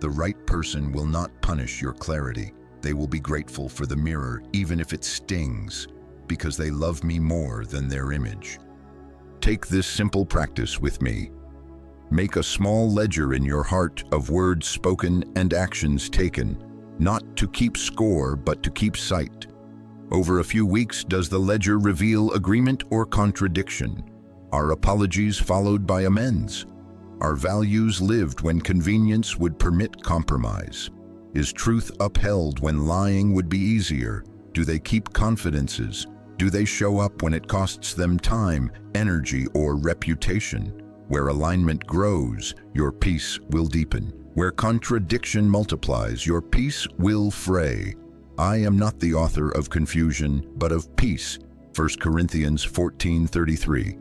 The right person will not punish your clarity. They will be grateful for the mirror, even if it stings, because they love me more than their image. Take this simple practice with me. Make a small ledger in your heart of words spoken and actions taken, not to keep score, but to keep sight. Over a few weeks, does the ledger reveal agreement or contradiction? Are apologies followed by amends? Are values lived when convenience would permit compromise? Is truth upheld when lying would be easier? Do they keep confidences? Do they show up when it costs them time, energy, or reputation? Where alignment grows, your peace will deepen. Where contradiction multiplies, your peace will fray. I am not the author of confusion, but of peace. 1 Corinthians 14:33.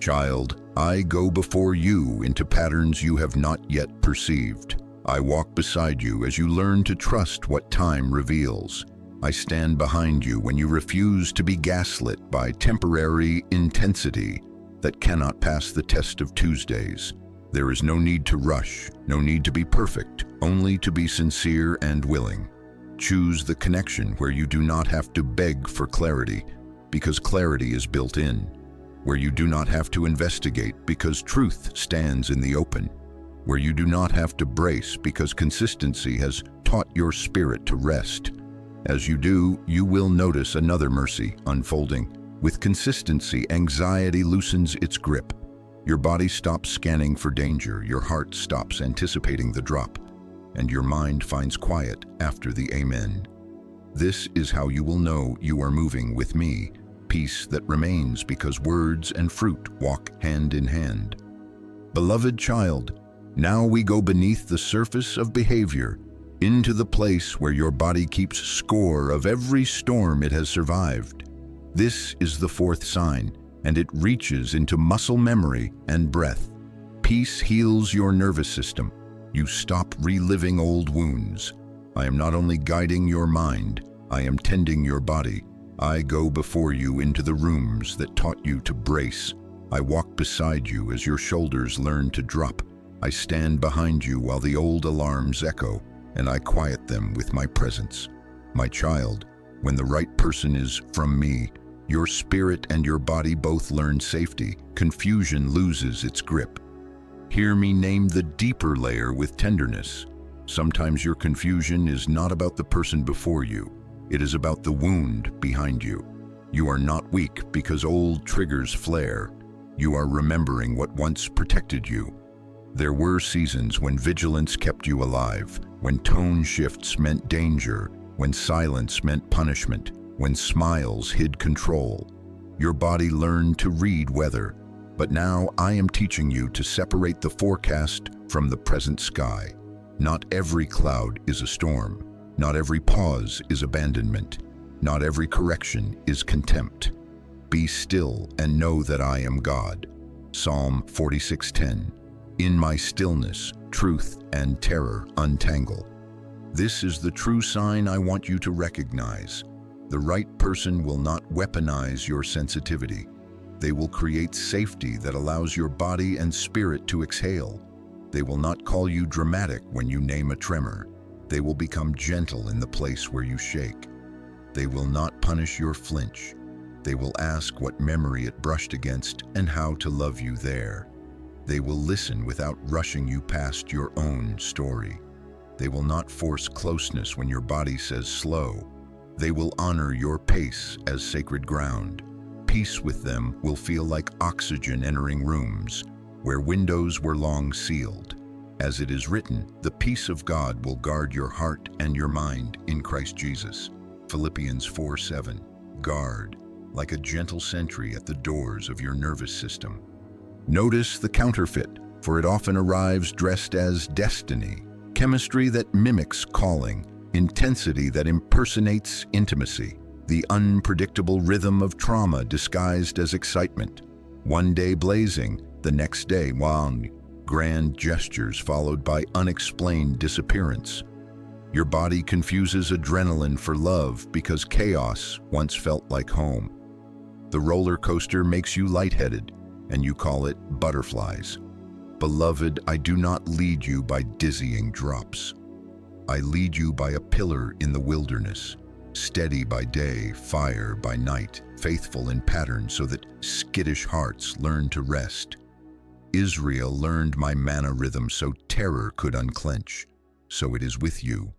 Child, I go before you into patterns you have not yet perceived. I walk beside you as you learn to trust what time reveals. I stand behind you when you refuse to be gaslit by temporary intensity that cannot pass the test of Tuesdays. There is no need to rush, no need to be perfect, only to be sincere and willing. Choose the connection where you do not have to beg for clarity, because clarity is built in. Where you do not have to investigate, because truth stands in the open. Where you do not have to brace, because consistency has taught your spirit to rest. As you do, you will notice another mercy unfolding. With consistency, anxiety loosens its grip. Your body stops scanning for danger, your heart stops anticipating the drop, and your mind finds quiet after the amen. This is how you will know you are moving with me, peace that remains because words and fruit walk hand in hand. Beloved child, now we go beneath the surface of behavior, into the place where your body keeps score of every storm it has survived. This is the fourth sign, and it reaches into muscle memory and breath. Peace heals your nervous system. You stop reliving old wounds. I am not only guiding your mind, I am tending your body. I go before you into the rooms that taught you to brace. I walk beside you as your shoulders learn to drop. I stand behind you while the old alarms echo, and I quiet them with my presence. My child, when the right person is from me, your spirit and your body both learn safety. Confusion loses its grip. Hear me name the deeper layer with tenderness. Sometimes your confusion is not about the person before you. It is about the wound behind you. You are not weak because old triggers flare. You are remembering what once protected you. There were seasons when vigilance kept you alive, when tone shifts meant danger, when silence meant punishment, when smiles hid control. Your body learned to read weather, but now I am teaching you to separate the forecast from the present sky. Not every cloud is a storm. Not every pause is abandonment. Not every correction is contempt. Be still and know that I am God. Psalm 46:10. In my stillness, truth and terror untangle. This is the true sign I want you to recognize. The right person will not weaponize your sensitivity. They will create safety that allows your body and spirit to exhale. They will not call you dramatic when you name a tremor. They will become gentle in the place where you shake. They will not punish your flinch. They will ask what memory it brushed against and how to love you there. They will listen without rushing you past your own story. They will not force closeness when your body says slow. They will honor your pace as sacred ground. Peace with them will feel like oxygen entering rooms where windows were long sealed. As it is written, the peace of God will guard your heart and your mind in Christ Jesus. Philippians 4:7. Guard, like a gentle sentry at the doors of your nervous system. Notice the counterfeit, for it often arrives dressed as destiny, chemistry that mimics calling, intensity that impersonates intimacy, the unpredictable rhythm of trauma disguised as excitement. One day blazing, the next day wound. Grand gestures followed by unexplained disappearance. Your body confuses adrenaline for love because chaos once felt like home. The roller coaster makes you lightheaded, and you call it butterflies. Beloved, I do not lead you by dizzying drops. I lead you by a pillar in the wilderness, steady by day, fire by night, faithful in pattern so that skittish hearts learn to rest. Israel learned my manna rhythm so terror could unclench. So it is with you.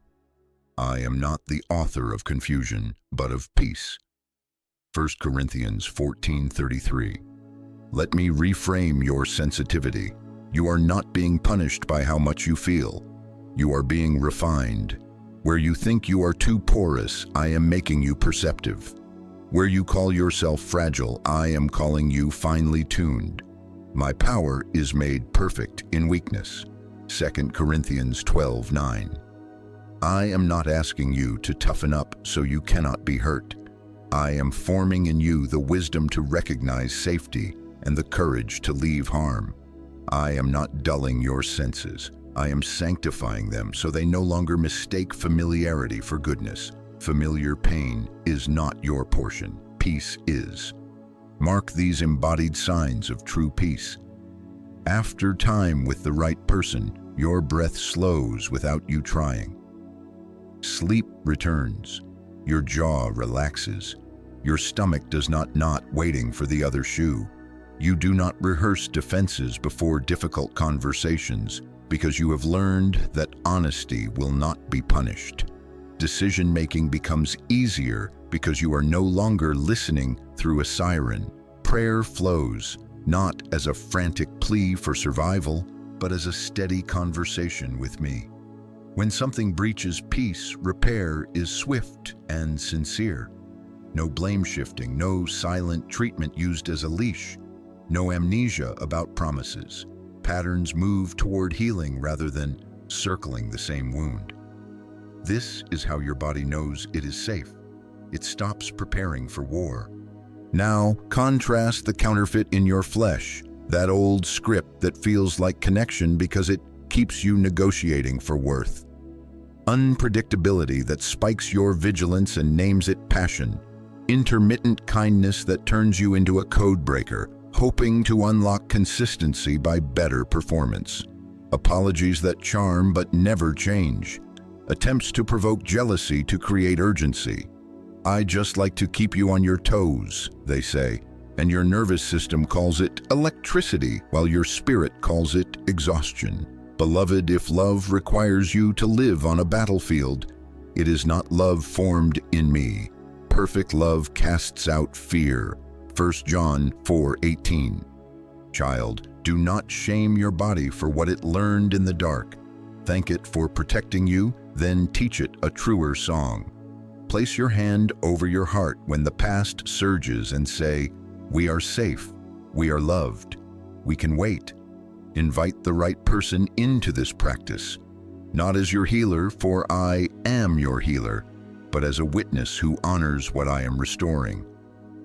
I am not the author of confusion, but of peace. 1 Corinthians 14:33. Let me reframe your sensitivity. You are not being punished by how much you feel. You are being refined. Where you think you are too porous, I am making you perceptive. Where you call yourself fragile, I am calling you finely tuned. My power is made perfect in weakness. 2 Corinthians 12:9. I am not asking you to toughen up so you cannot be hurt. I am forming in you the wisdom to recognize safety and the courage to leave harm. I am not dulling your senses. I am sanctifying them so they no longer mistake familiarity for goodness. Familiar pain is not your portion. Peace is. Mark these embodied signs of true peace. After time with the right person, your breath slows without you trying. Sleep returns. Your jaw relaxes. Your stomach does not knot waiting for the other shoe. You do not rehearse defenses before difficult conversations because you have learned that honesty will not be punished. Decision-making becomes easier because you are no longer listening through a siren. Prayer flows, not as a frantic plea for survival, but as a steady conversation with me. When something breaches peace, repair is swift and sincere. No blame shifting, no silent treatment used as a leash, no amnesia about promises. Patterns move toward healing rather than circling the same wound. This is how your body knows it is safe. It stops preparing for war. Now, contrast the counterfeit in your flesh, that old script that feels like connection because it keeps you negotiating for worth. Unpredictability that spikes your vigilance and names it passion. Intermittent kindness that turns you into a code breaker, hoping to unlock consistency by better performance. Apologies that charm but never change. Attempts to provoke jealousy to create urgency. I just like to keep you on your toes, they say, and your nervous system calls it electricity while your spirit calls it exhaustion. Beloved, if love requires you to live on a battlefield, it is not love formed in me. Perfect love casts out fear. 1 John 4:18. Child, do not shame your body for what it learned in the dark. Thank it for protecting you, then teach it a truer song. Place your hand over your heart when the past surges and say, we are safe, we are loved, we can wait. Invite the right person into this practice, not as your healer, for I am your healer, but as a witness who honors what I am restoring.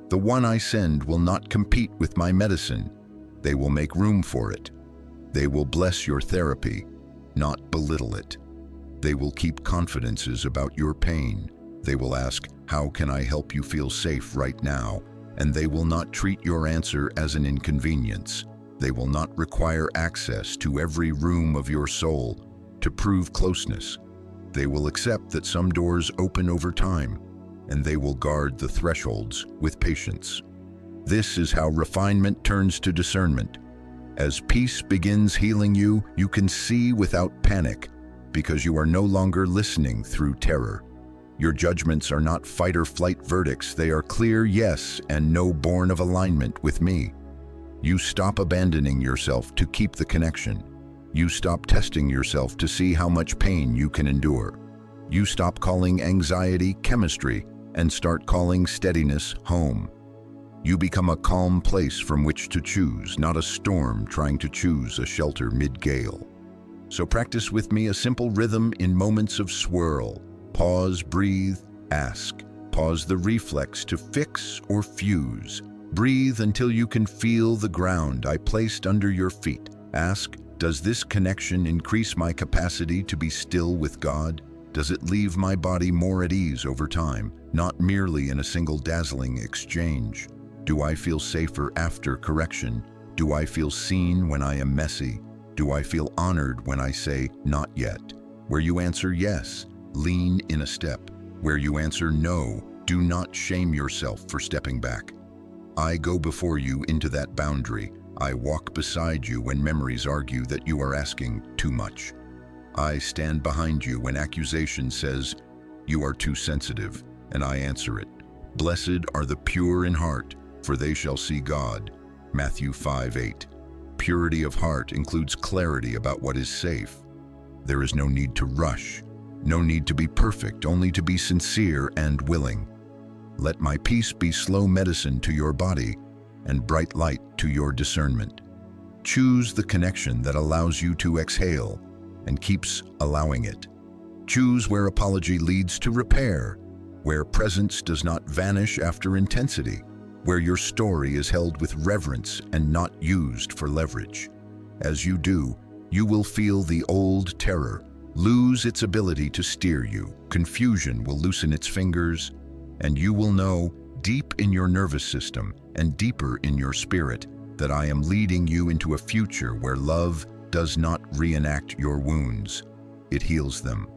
The one I send will not compete with my medicine. They will make room for it. They will bless your therapy, not belittle it. They will keep confidences about your pain. They will ask, how can I help you feel safe right now? And they will not treat your answer as an inconvenience. They will not require access to every room of your soul to prove closeness. They will accept that some doors open over time, and they will guard the thresholds with patience. This is how refinement turns to discernment. As peace begins healing you, you can see without panic because you are no longer listening through terror. Your judgments are not fight or flight verdicts. They are clear yes and no born of alignment with me. You stop abandoning yourself to keep the connection. You stop testing yourself to see how much pain you can endure. You stop calling anxiety chemistry and start calling steadiness home. You become a calm place from which to choose, not a storm trying to choose a shelter mid-gale. So practice with me a simple rhythm in moments of swirl. Pause, breathe, ask. Pause the reflex to fix or fuse. Breathe until you can feel the ground I placed under your feet. Ask, does this connection increase my capacity to be still with God? Does it leave my body more at ease over time, not merely in a single dazzling exchange? Do I feel safer after correction? Do I feel seen when I am messy? Do I feel honored when I say, not yet? Where you answer yes, lean in a step. Where you answer no, do not shame yourself for stepping back. I go before you into that boundary. I walk beside you when memories argue that you are asking too much. I stand behind you when accusation says, you are too sensitive, and I answer it. Blessed are the pure in heart, for they shall see God. Matthew 5:8. Purity of heart includes clarity about what is safe. There is no need to rush, no need to be perfect, only to be sincere and willing. Let my peace be slow medicine to your body and bright light to your discernment. Choose the connection that allows you to exhale and keeps allowing it. Choose where apology leads to repair, where presence does not vanish after intensity, where your story is held with reverence and not used for leverage. As you do, you will feel the old terror lose its ability to steer you. Confusion will loosen its fingers, and you will know deep in your nervous system and deeper in your spirit that I am leading you into a future where love does not reenact your wounds, it heals them.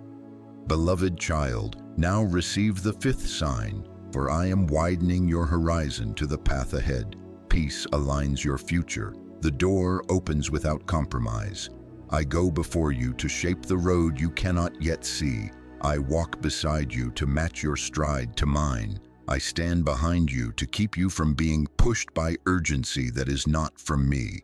Beloved child, now receive the fifth sign, for I am widening your horizon to the path ahead. Peace aligns your future. The door opens without compromise. I go before you to shape the road you cannot yet see. I walk beside you to match your stride to mine. I stand behind you to keep you from being pushed by urgency that is not from me.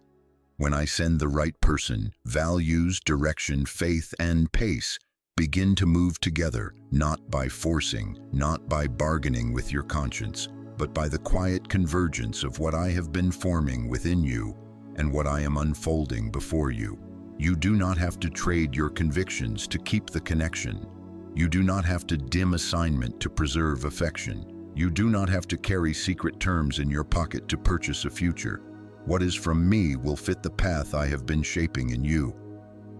When I send the right person, values, direction, faith, and pace begin to move together, not by forcing, not by bargaining with your conscience, but by the quiet convergence of what I have been forming within you and what I am unfolding before you. You do not have to trade your convictions to keep the connection. You do not have to dim assignment to preserve affection. You do not have to carry secret terms in your pocket to purchase a future. What is from me will fit the path I have been shaping in you.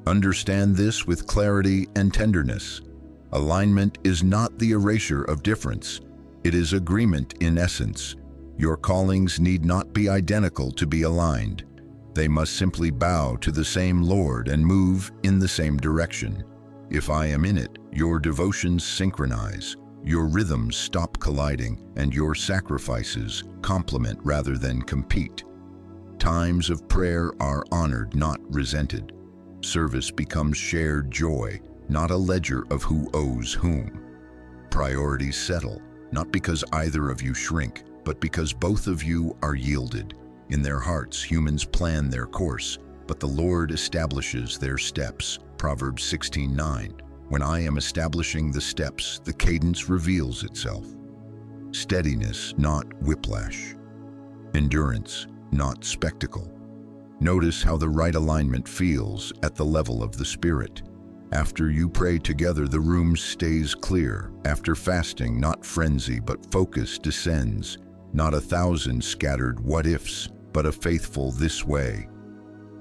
Understand this with clarity and tenderness. Alignment is not the erasure of difference. It is agreement in essence. Your callings need not be identical to be aligned. They must simply bow to the same Lord and move in the same direction. If I am in it, your devotions synchronize, your rhythms stop colliding, and your sacrifices complement rather than compete. Times of prayer are honored, not resented. Service becomes shared joy, not a ledger of who owes whom. Priorities settle, not because either of you shrink, but because both of you are yielded. In their hearts, humans plan their course, but the Lord establishes their steps. Proverbs 16:9. When I am establishing the steps, the cadence reveals itself. Steadiness, not whiplash. Endurance, not spectacle. Notice how the right alignment feels at the level of the spirit. After you pray together, the room stays clear. After fasting, not frenzy, but focus descends. Not 1,000 scattered what-ifs, but a faithful this way.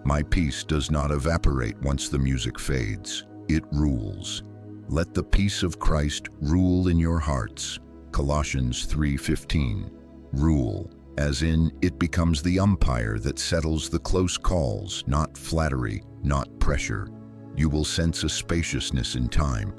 My peace does not evaporate once the music fades. It rules. Let the peace of Christ rule in your hearts. Colossians 3:15. Rule, as in it becomes the umpire that settles the close calls, not flattery, not pressure. You will sense a spaciousness in time.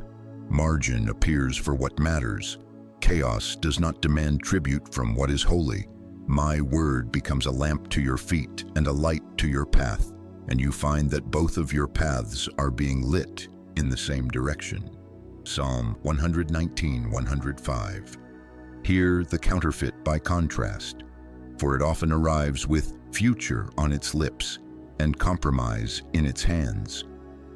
Margin appears for what matters. Chaos does not demand tribute from what is holy. My word becomes a lamp to your feet and a light to your path, and you find that both of your paths are being lit in the same direction. Psalm 119:105. Hear the counterfeit by contrast, for it often arrives with future on its lips and compromise in its hands.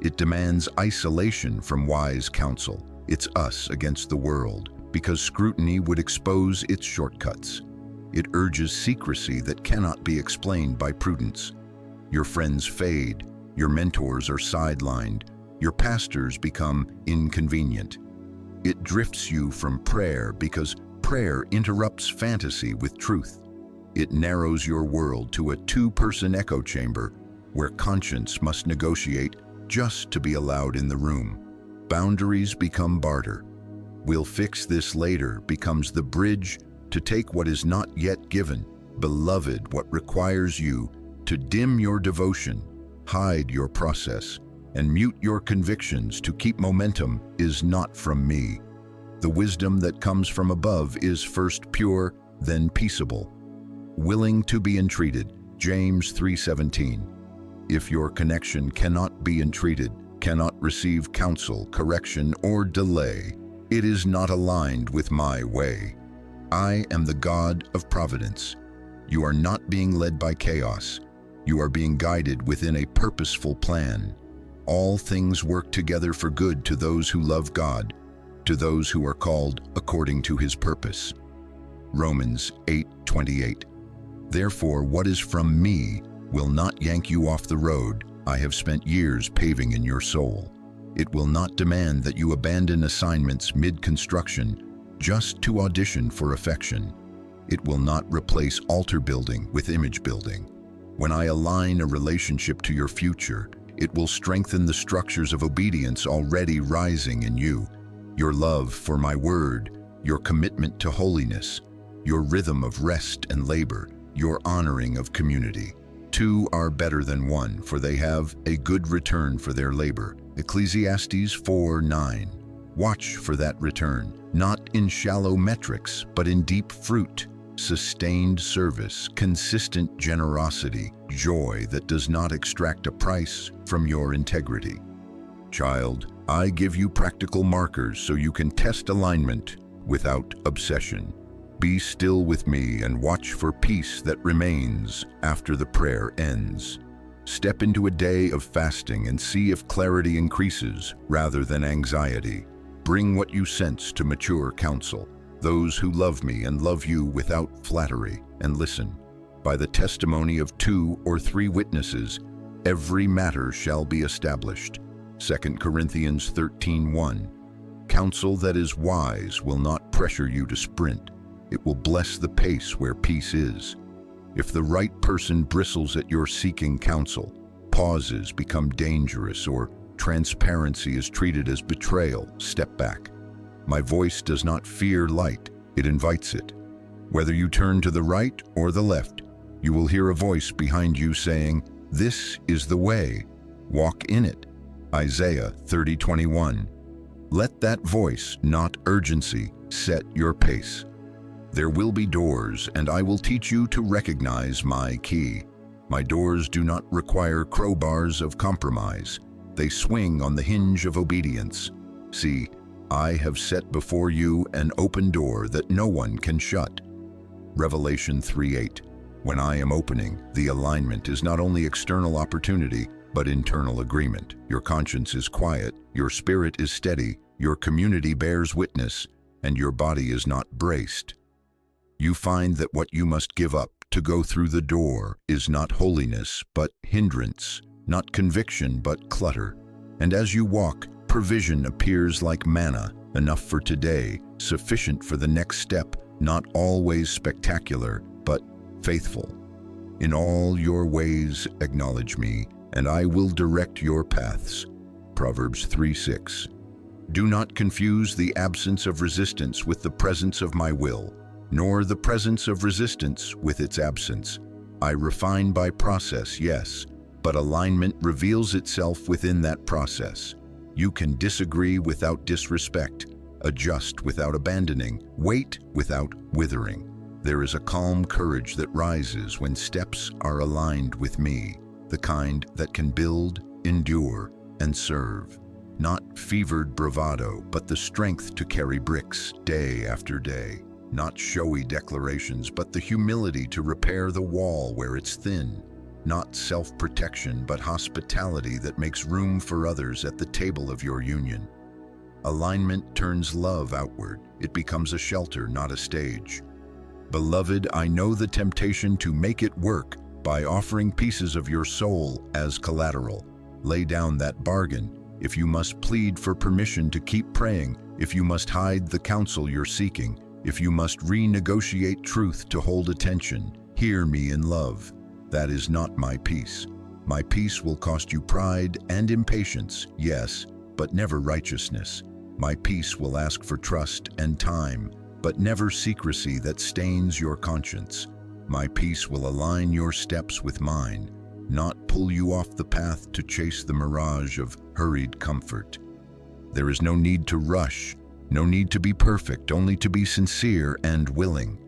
It demands isolation from wise counsel. It's us against the world, because scrutiny would expose its shortcuts. It urges secrecy that cannot be explained by prudence. Your friends fade, your mentors are sidelined, your pastors become inconvenient. It drifts you from prayer because prayer interrupts fantasy with truth. It narrows your world to a two-person echo chamber where conscience must negotiate just to be allowed in the room. Boundaries become barter. We'll fix this later becomes the bridge to take what is not yet given. Beloved, what requires you to dim your devotion, hide your process, and mute your convictions to keep momentum is not from me. The wisdom that comes from above is first pure, then peaceable, willing to be entreated. James 3:17. If your connection cannot be entreated, cannot receive counsel, correction, or delay, it is not aligned with my way. I am the God of providence. You are not being led by chaos. You are being guided within a purposeful plan. All things work together for good to those who love God, to those who are called according to his purpose. Romans 8:28. Therefore, what is from me will not yank you off the road I have spent years paving in your soul. It will not demand that you abandon assignments mid-construction just to audition for affection. It will not replace altar building with image building. When I align a relationship to your future, it will strengthen the structures of obedience already rising in you. Your love for my word, your commitment to holiness, your rhythm of rest and labor, your honoring of community. Two are better than one, for they have a good return for their labor. Ecclesiastes 4:9. Watch for that return, not in shallow metrics, but in deep fruit, sustained service, consistent generosity, joy that does not extract a price from your integrity. Child, I give you practical markers so you can test alignment without obsession. Be still with me and watch for peace that remains after the prayer ends. Step into a day of fasting and see if clarity increases rather than anxiety. Bring what you sense to mature counsel, those who love me and love you without flattery. And listen, by the testimony of 2 or 3 witnesses, every matter shall be established. 2 Corinthians 13:1. Counsel that is wise will not pressure you to sprint. It will bless the pace where peace is. If the right person bristles at your seeking counsel, pauses become dangerous, or transparency is treated as betrayal, step back. My voice does not fear light, it invites it. Whether you turn to the right or the left, you will hear a voice behind you saying, "This is the way, walk in it." Isaiah 30:21. Let that voice, not urgency, set your pace. There will be doors, and I will teach you to recognize my key. My doors do not require crowbars of compromise. They swing on the hinge of obedience. See, I have set before you an open door that no one can shut. Revelation 3:8. When I am opening, the alignment is not only external opportunity, but internal agreement. Your conscience is quiet, your spirit is steady, your community bears witness, and your body is not braced. You find that what you must give up to go through the door is not holiness, but hindrance, not conviction, but clutter. And as you walk, provision appears like manna, enough for today, sufficient for the next step, not always spectacular, but faithful. In all your ways acknowledge me, and I will direct your paths. Proverbs 3:6. Do not confuse the absence of resistance with the presence of my will, nor the presence of resistance with its absence. I refine by process, yes, but alignment reveals itself within that process. You can disagree without disrespect, adjust without abandoning, wait without withering. There is a calm courage that rises when steps are aligned with me, the kind that can build, endure, and serve. Not fevered bravado, but the strength to carry bricks day after day. Not showy declarations, but the humility to repair the wall where it's thin. Not self-protection, but hospitality that makes room for others at the table of your union. Alignment turns love outward. It becomes a shelter, not a stage. Beloved, I know the temptation to make it work by offering pieces of your soul as collateral. Lay down that bargain. If you must plead for permission to keep praying, if you must hide the counsel you're seeking, if you must renegotiate truth to hold attention, hear me in love. That is not my peace. My peace will cost you pride and impatience, yes, but never righteousness. My peace will ask for trust and time, but never secrecy that stains your conscience. My peace will align your steps with mine, not pull you off the path to chase the mirage of hurried comfort. There is no need to rush, no need to be perfect, only to be sincere and willing.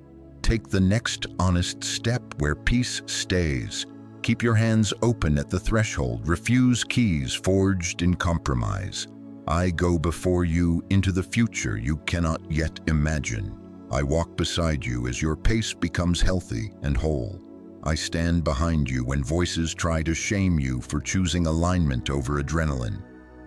Take the next honest step where peace stays. Keep your hands open at the threshold. Refuse keys forged in compromise. I go before you into the future you cannot yet imagine. I walk beside you as your pace becomes healthy and whole. I stand behind you when voices try to shame you for choosing alignment over adrenaline.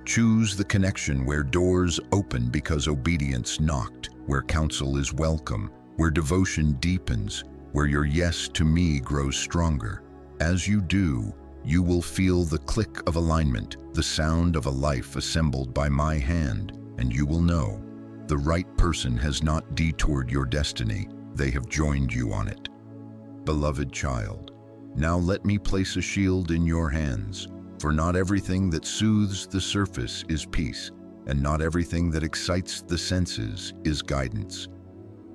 Choose the connection where doors open because obedience knocked, where counsel is welcome, where devotion deepens, where your yes to me grows stronger. As you do, you will feel the click of alignment, the sound of a life assembled by my hand, and you will know the right person has not detoured your destiny, they have joined you on it. Beloved child, now let me place a shield in your hands, for not everything that soothes the surface is peace, and not everything that excites the senses is guidance.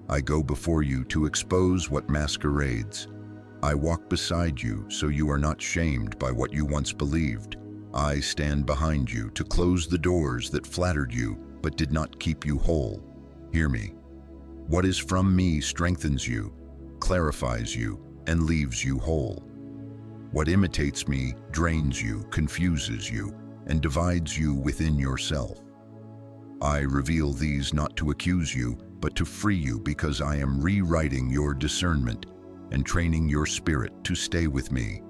I go before you to expose what masquerades. I walk beside you so you are not shamed by what you once believed. I stand behind you to close the doors that flattered you but did not keep you whole. Hear me. What is from me strengthens you, clarifies you, and leaves you whole. What imitates me drains you, confuses you, and divides you within yourself. I reveal these not to accuse you, but to free you because I am rewriting your discernment and training your spirit to stay with me.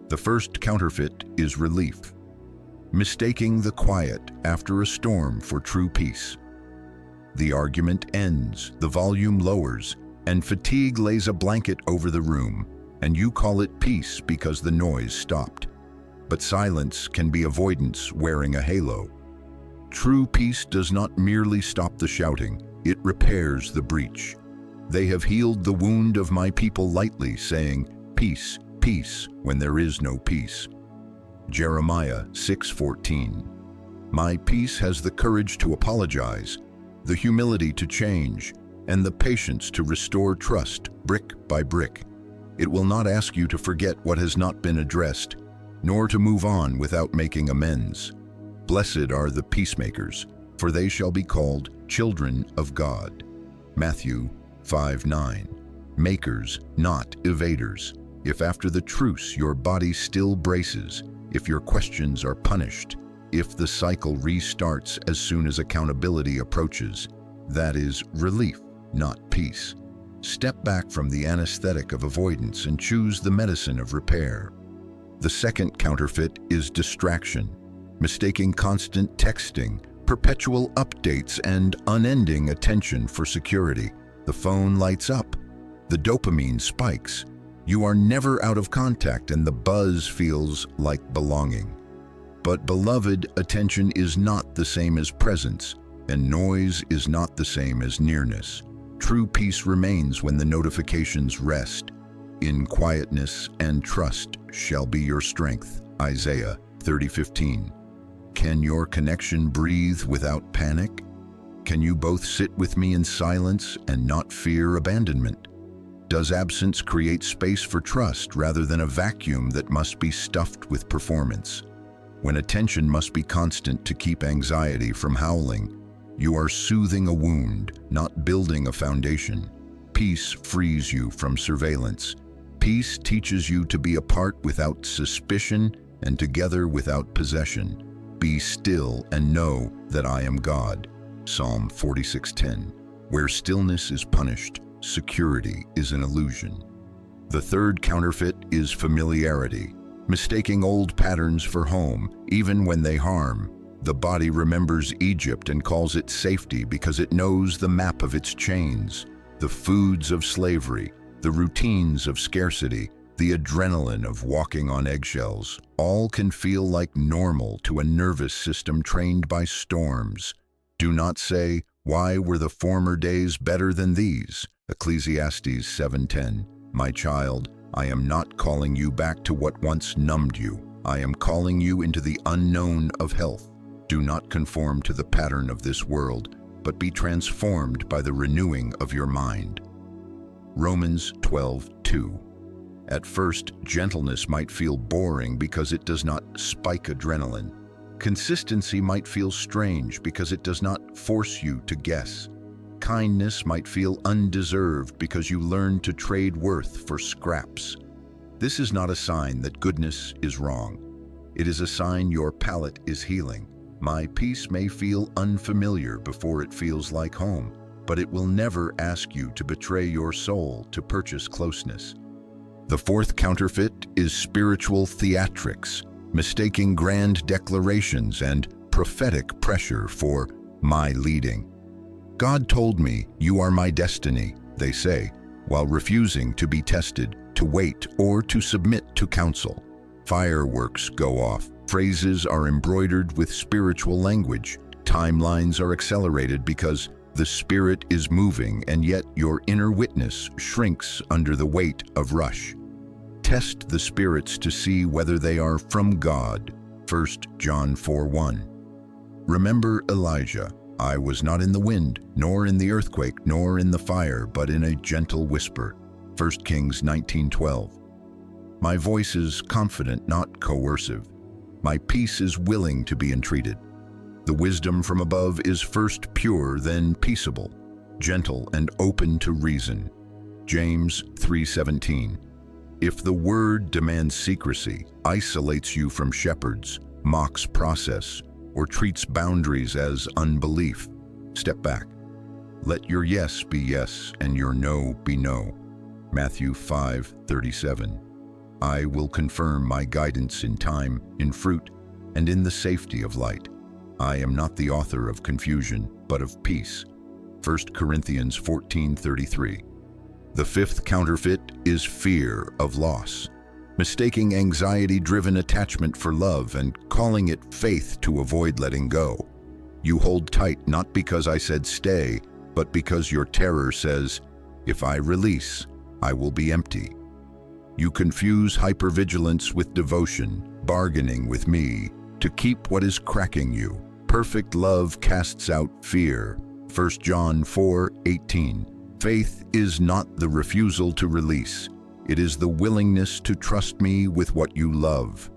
The first counterfeit is relief, mistaking the quiet after a storm for true peace. The argument ends, the volume lowers, and fatigue lays a blanket over the room, and you call it peace because the noise stopped. But silence can be avoidance wearing a halo. True peace does not merely stop the shouting, it repairs the breach. They have healed the wound of my people lightly, saying, "Peace, peace," when there is no peace. Jeremiah 6:14. My peace has the courage to apologize, the humility to change, and the patience to restore trust brick by brick. It will not ask you to forget what has not been addressed, nor to move on without making amends. Blessed are the peacemakers, for they shall be called children of God. Matthew 5:9. Makers, not evaders. If after the truce your body still braces, if your questions are punished, if the cycle restarts as soon as accountability approaches, that is relief, not peace. Step back from the anesthetic of avoidance and choose the medicine of repair. The second counterfeit is distraction, mistaking constant texting, perpetual updates, and unending attention for security. The phone lights up, the dopamine spikes. You are never out of contact and the buzz feels like belonging. But beloved, attention is not the same as presence, and noise is not the same as nearness. True peace remains when the notifications rest. In quietness and trust shall be your strength. Isaiah 30:15. Can your connection breathe without panic? Can you both sit with me in silence and not fear abandonment? Does absence create space for trust rather than a vacuum that must be stuffed with performance? When attention must be constant to keep anxiety from howling, you are soothing a wound, not building a foundation. Peace frees you from surveillance. Peace teaches you to be apart without suspicion and together without possession. Be still and know that I am God. Psalm 46:10. Where stillness is punished, security is an illusion. The third counterfeit is familiarity, mistaking old patterns for home, even when they harm. The body remembers Egypt and calls it safety because it knows the map of its chains, the foods of slavery, the routines of scarcity, the adrenaline of walking on eggshells. All can feel like normal to a nervous system trained by storms. Do not say, "Why were the former days better than these?" Ecclesiastes 7:10. My child, I am not calling you back to what once numbed you. I am calling you into the unknown of health. Do not conform to the pattern of this world, but be transformed by the renewing of your mind. Romans 12:2. At first, gentleness might feel boring because it does not spike adrenaline. Consistency might feel strange because it does not force you to guess. Kindness might feel undeserved because you learn to trade worth for scraps. This is not a sign that goodness is wrong. It is a sign your palate is healing. My peace may feel unfamiliar before it feels like home, but it will never ask you to betray your soul to purchase closeness. The fourth counterfeit is spiritual theatrics, mistaking grand declarations and prophetic pressure for my leading. God told me, "You are my destiny," they say, while refusing to be tested, to wait, or to submit to counsel. Fireworks go off. Phrases are embroidered with spiritual language. Timelines are accelerated because the Spirit is moving, and yet your inner witness shrinks under the weight of rush. Test the spirits to see whether they are from God. 1 John 4:1. Remember Elijah. I was not in the wind, nor in the earthquake, nor in the fire, but in a gentle whisper. 1 Kings 19:12. My voice is confident, not coercive. My peace is willing to be entreated. The wisdom from above is first pure, then peaceable, gentle and open to reason. James 3:17. If the word demands secrecy, isolates you from shepherds, mocks process, or treats boundaries as unbelief, step back. Let your yes be yes and your no be no. Matthew 5:37. I will confirm my guidance in time, in fruit, and in the safety of light. I am not the author of confusion, but of peace. 1 Corinthians 14:33. The fifth counterfeit is fear of loss, mistaking anxiety-driven attachment for love and calling it faith to avoid letting go. You hold tight not because I said stay, but because your terror says, if I release, I will be empty. You confuse hypervigilance with devotion, bargaining with me to keep what is cracking you. Perfect love casts out fear. 1 John 4:18. Faith is not the refusal to release. It is the willingness to trust me with what you love.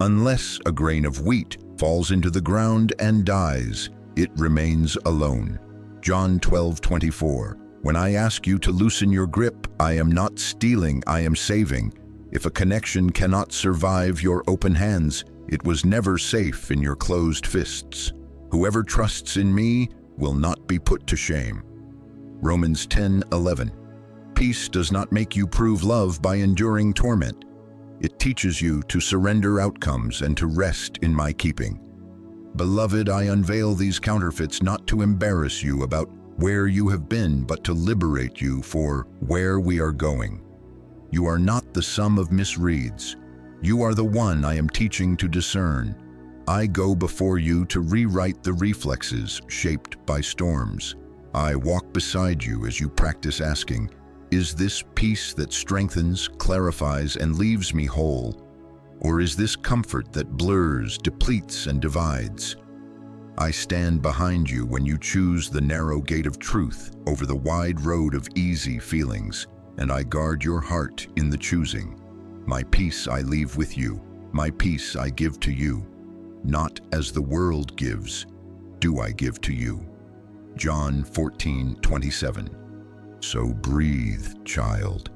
Unless a grain of wheat falls into the ground and dies, it remains alone. John 12:24. When I ask you to loosen your grip, I am not stealing, I am saving. If a connection cannot survive your open hands, it was never safe in your closed fists. Whoever trusts in me will not be put to shame. Romans 10:11. Peace does not make you prove love by enduring torment. It teaches you to surrender outcomes and to rest in my keeping. Beloved, I unveil these counterfeits not to embarrass you about where you have been, but to liberate you for where we are going. You are not the sum of misreads. You are the one I am teaching to discern. I go before you to rewrite the reflexes shaped by storms. I walk beside you as you practice asking, is this peace that strengthens, clarifies, and leaves me whole? Or is this comfort that blurs, depletes, and divides? I stand behind you when you choose the narrow gate of truth over the wide road of easy feelings, and I guard your heart in the choosing. My peace I leave with you, my peace I give to you. Not as the world gives, do I give to you. John 14:27. So breathe, child.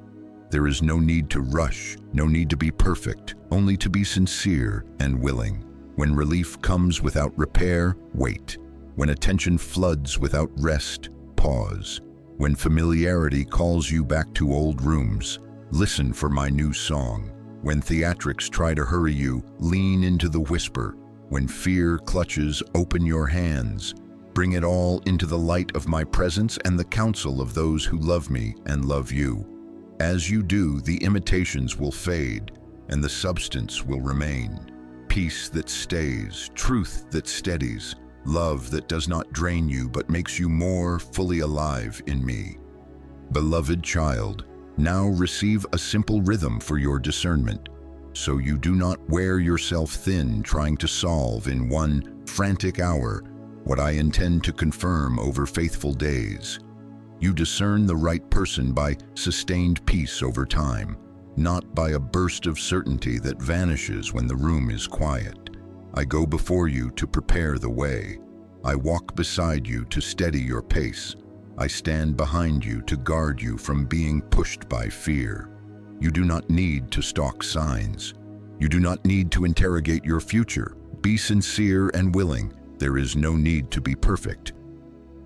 There is no need to rush, no need to be perfect, only to be sincere and willing. When relief comes without repair, wait. When attention floods without rest, pause. When familiarity calls you back to old rooms, listen for my new song. When theatrics try to hurry you, lean into the whisper. When fear clutches, open your hands. Bring it all into the light of my presence and the counsel of those who love me and love you. As you do, the imitations will fade, and the substance will remain. Peace that stays, truth that steadies, love that does not drain you but makes you more fully alive in me. Beloved child, now receive a simple rhythm for your discernment, so you do not wear yourself thin trying to solve in one frantic hour what I intend to confirm over faithful days. You discern the right person by sustained peace over time, not by a burst of certainty that vanishes when the room is quiet. I go before you to prepare the way. I walk beside you to steady your pace. I stand behind you to guard you from being pushed by fear. You do not need to stalk signs. You do not need to interrogate your future. Be sincere and willing. There is no need to be perfect.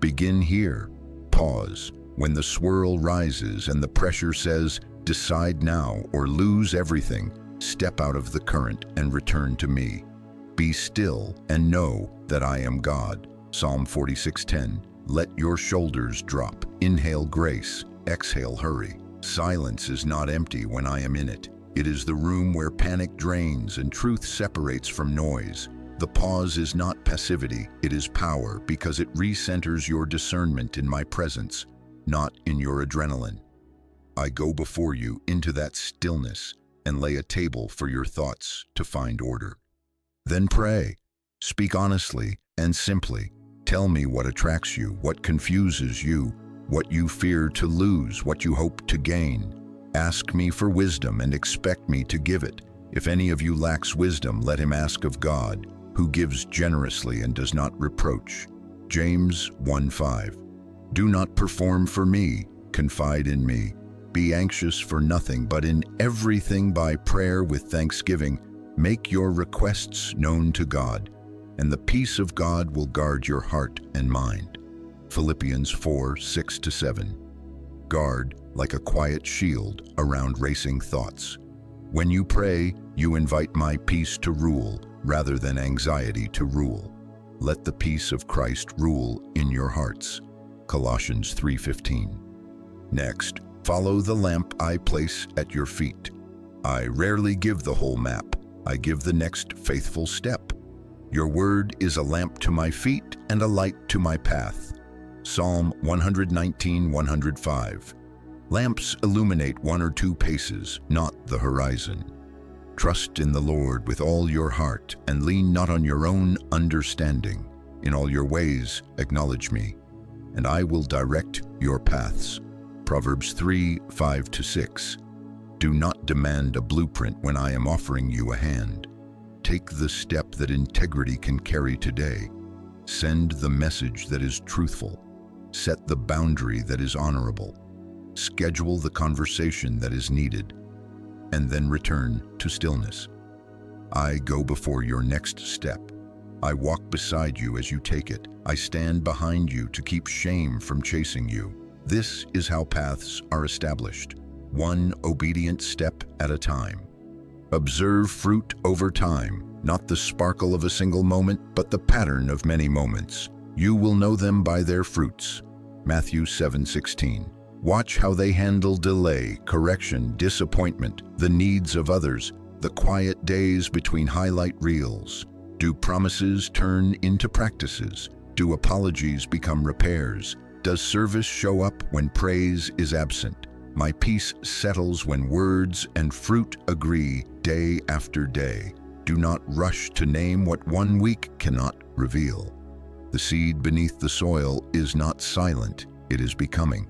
Begin here. Pause. When the swirl rises and the pressure says, Decide now or lose everything. Step out of the current and return to me. Be still and know that I am God. Psalm 46:10. Let your shoulders drop. Inhale grace, exhale hurry. Silence is not empty when I am in it. It is the room where panic drains and truth separates from noise. The pause is not passivity, it is power, because it recenters your discernment in my presence, not in your adrenaline. I go before you into that stillness and lay a table for your thoughts to find order. Then pray. Speak honestly and simply. Tell me what attracts you, what confuses you, what you fear to lose, what you hope to gain. Ask me for wisdom and expect me to give it. If any of you lacks wisdom, let him ask of God, who gives generously and does not reproach. James 1:5. Do not perform for me, confide in me. Be anxious for nothing, but in everything by prayer with thanksgiving, make your requests known to God, and the peace of God will guard your heart and mind. Philippians 4:6-7. Guard like a quiet shield around racing thoughts. When you pray, you invite my peace to rule rather than anxiety to rule. Let the peace of Christ rule in your hearts. Colossians 3:15. Next, follow the lamp I place at your feet. I rarely give the whole map. I give the next faithful step. Your word is a lamp to my feet and a light to my path. Psalm 119:105. Lamps illuminate 1 or 2 paces, not the horizon. Trust in the Lord with all your heart and lean not on your own understanding. In all your ways acknowledge me, and I will direct your paths. Proverbs 3:5-6. Do not demand a blueprint when I am offering you a hand. Take the step that integrity can carry today. Send the message that is truthful. Set the boundary that is honorable. Schedule the conversation that is needed, and then return to stillness. I go before your next step. I walk beside you as you take it. I stand behind you to keep shame from chasing you. This is how paths are established, one obedient step at a time. Observe fruit over time, not the sparkle of a single moment, but the pattern of many moments. You will know them by their fruits. Matthew 7:16. Watch how they handle delay, correction, disappointment, the needs of others, the quiet days between highlight reels. Do promises turn into practices? Do apologies become repairs? Does service show up when praise is absent? My peace settles when words and fruit agree day after day. Do not rush to name what 1 week cannot reveal. The seed beneath the soil is not silent, it is becoming.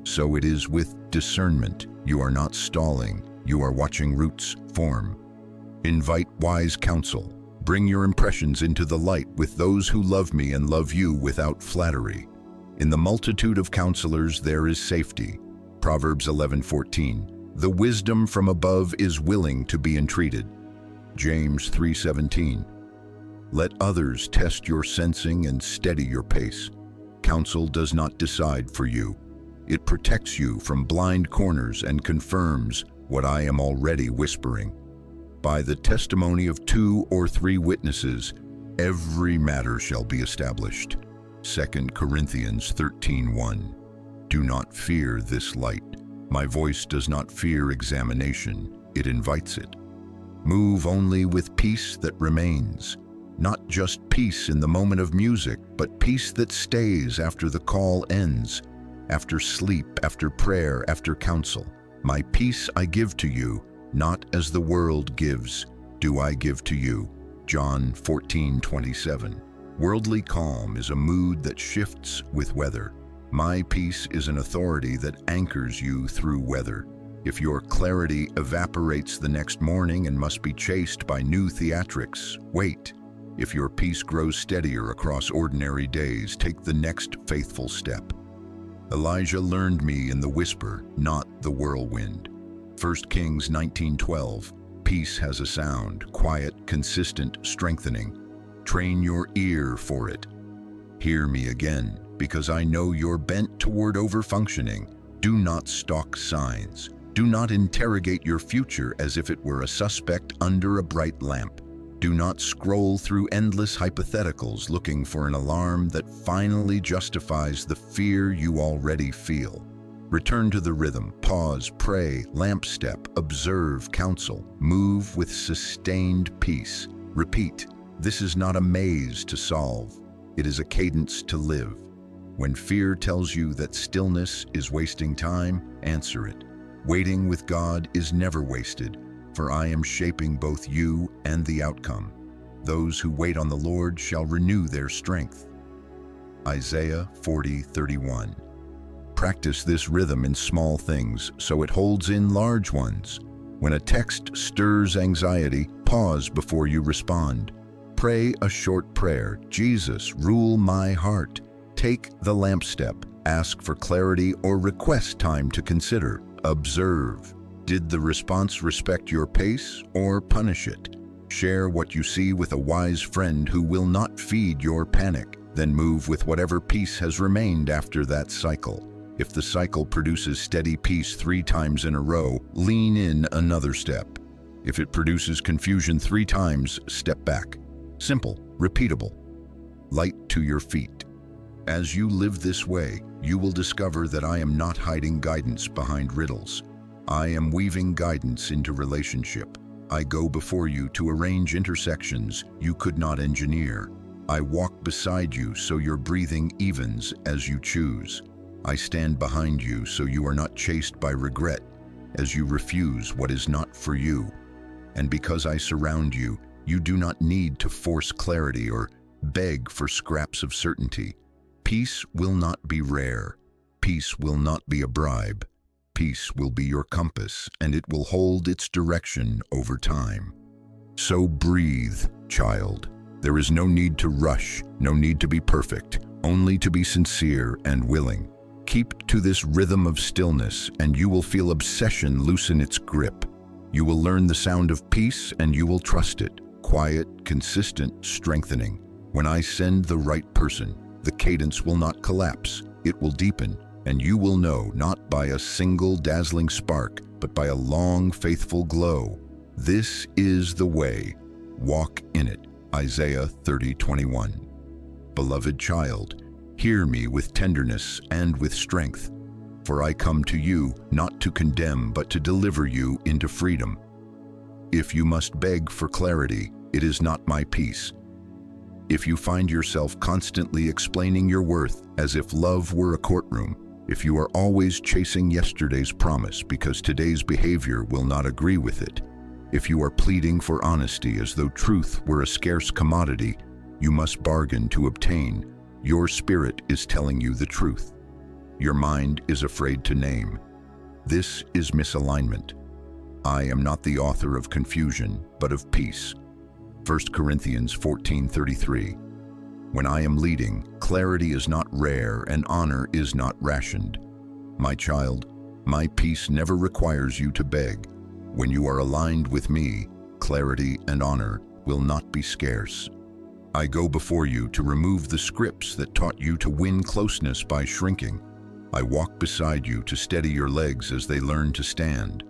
So it is with discernment. You are not stalling, you are watching roots form. Invite wise counsel. Bring your impressions into the light with those who love me and love you without flattery. In the multitude of counselors there is safety. Proverbs 11:14. The wisdom from above is willing to be entreated. James 3:17. Let others test your sensing and steady your pace. Counsel does not decide for you. It protects you from blind corners and confirms what I am already whispering. By the testimony of 2 or 3 witnesses, every matter shall be established. 2 Corinthians 13:1. Do not fear this light. My voice does not fear examination, it invites it. Move only with peace that remains. Not just peace in the moment of music, but peace that stays after the call ends, after sleep, after prayer, after counsel. My peace I give to you, not as the world gives, do I give to you. John 14:27. Worldly calm is a mood that shifts with weather. My peace is an authority that anchors you through weather. If your clarity evaporates the next morning and must be chased by new theatrics, wait. If your peace grows steadier across ordinary days, take the next faithful step. Elijah learned me in the whisper, not the whirlwind. 1 Kings 19:12. Peace has a sound, quiet, consistent, strengthening. Train your ear for it. Hear me again, because I know you're bent toward overfunctioning. Do not stalk signs. Do not interrogate your future as if it were a suspect under a bright lamp. Do not scroll through endless hypotheticals looking for an alarm that finally justifies the fear you already feel. Return to the rhythm, pause, pray, lamp step, observe, counsel, move with sustained peace. Repeat, this is not a maze to solve, it is a cadence to live. When fear tells you that stillness is wasting time, answer it. Waiting with God is never wasted, for I am shaping both you and the outcome. Those who wait on the Lord shall renew their strength. Isaiah 40:31. Practice this rhythm in small things so it holds in large ones. When a text stirs anxiety, pause before you respond. Pray a short prayer. Jesus, rule my heart. Take the lamp step. Ask for clarity or request time to consider. Observe. Did the response respect your pace or punish it? Share what you see with a wise friend who will not feed your panic. Then move with whatever peace has remained after that cycle. If the cycle produces steady peace 3 times in a row, lean in another step. If it produces confusion 3 times, step back. Simple, repeatable. Light to your feet. As you live this way, you will discover that I am not hiding guidance behind riddles. I am weaving guidance into relationship. I go before you to arrange intersections you could not engineer. I walk beside you so your breathing evens as you choose. I stand behind you so you are not chased by regret as you refuse what is not for you. And because I surround you, you do not need to force clarity or beg for scraps of certainty. Peace will not be rare. Peace will not be a bribe. Peace will be your compass, and it will hold its direction over time. So breathe, child. There is no need to rush, no need to be perfect, only to be sincere and willing. Keep to this rhythm of stillness, and you will feel obsession loosen its grip. You will learn the sound of peace, and you will trust it. Quiet, consistent, strengthening. When I send the right person, the cadence will not collapse. It will deepen, and you will know not by a single dazzling spark, but by a long, faithful glow. This is the way. Walk in it. Isaiah 30:21. Beloved child, hear me with tenderness and with strength, for I come to you not to condemn but to deliver you into freedom. If you must beg for clarity, it is not my peace. If you find yourself constantly explaining your worth as if love were a courtroom, if you are always chasing yesterday's promise because today's behavior will not agree with it, if you are pleading for honesty as though truth were a scarce commodity you must bargain to obtain, your spirit is telling you the truth. Your mind is afraid to name. This is misalignment. I am not the author of confusion, but of peace. 1 Corinthians 14:33. When I am leading, clarity is not rare and honor is not rationed. My child, my peace never requires you to beg. When you are aligned with me, clarity and honor will not be scarce. I go before you to remove the scripts that taught you to win closeness by shrinking. I walk beside you to steady your legs as they learn to stand.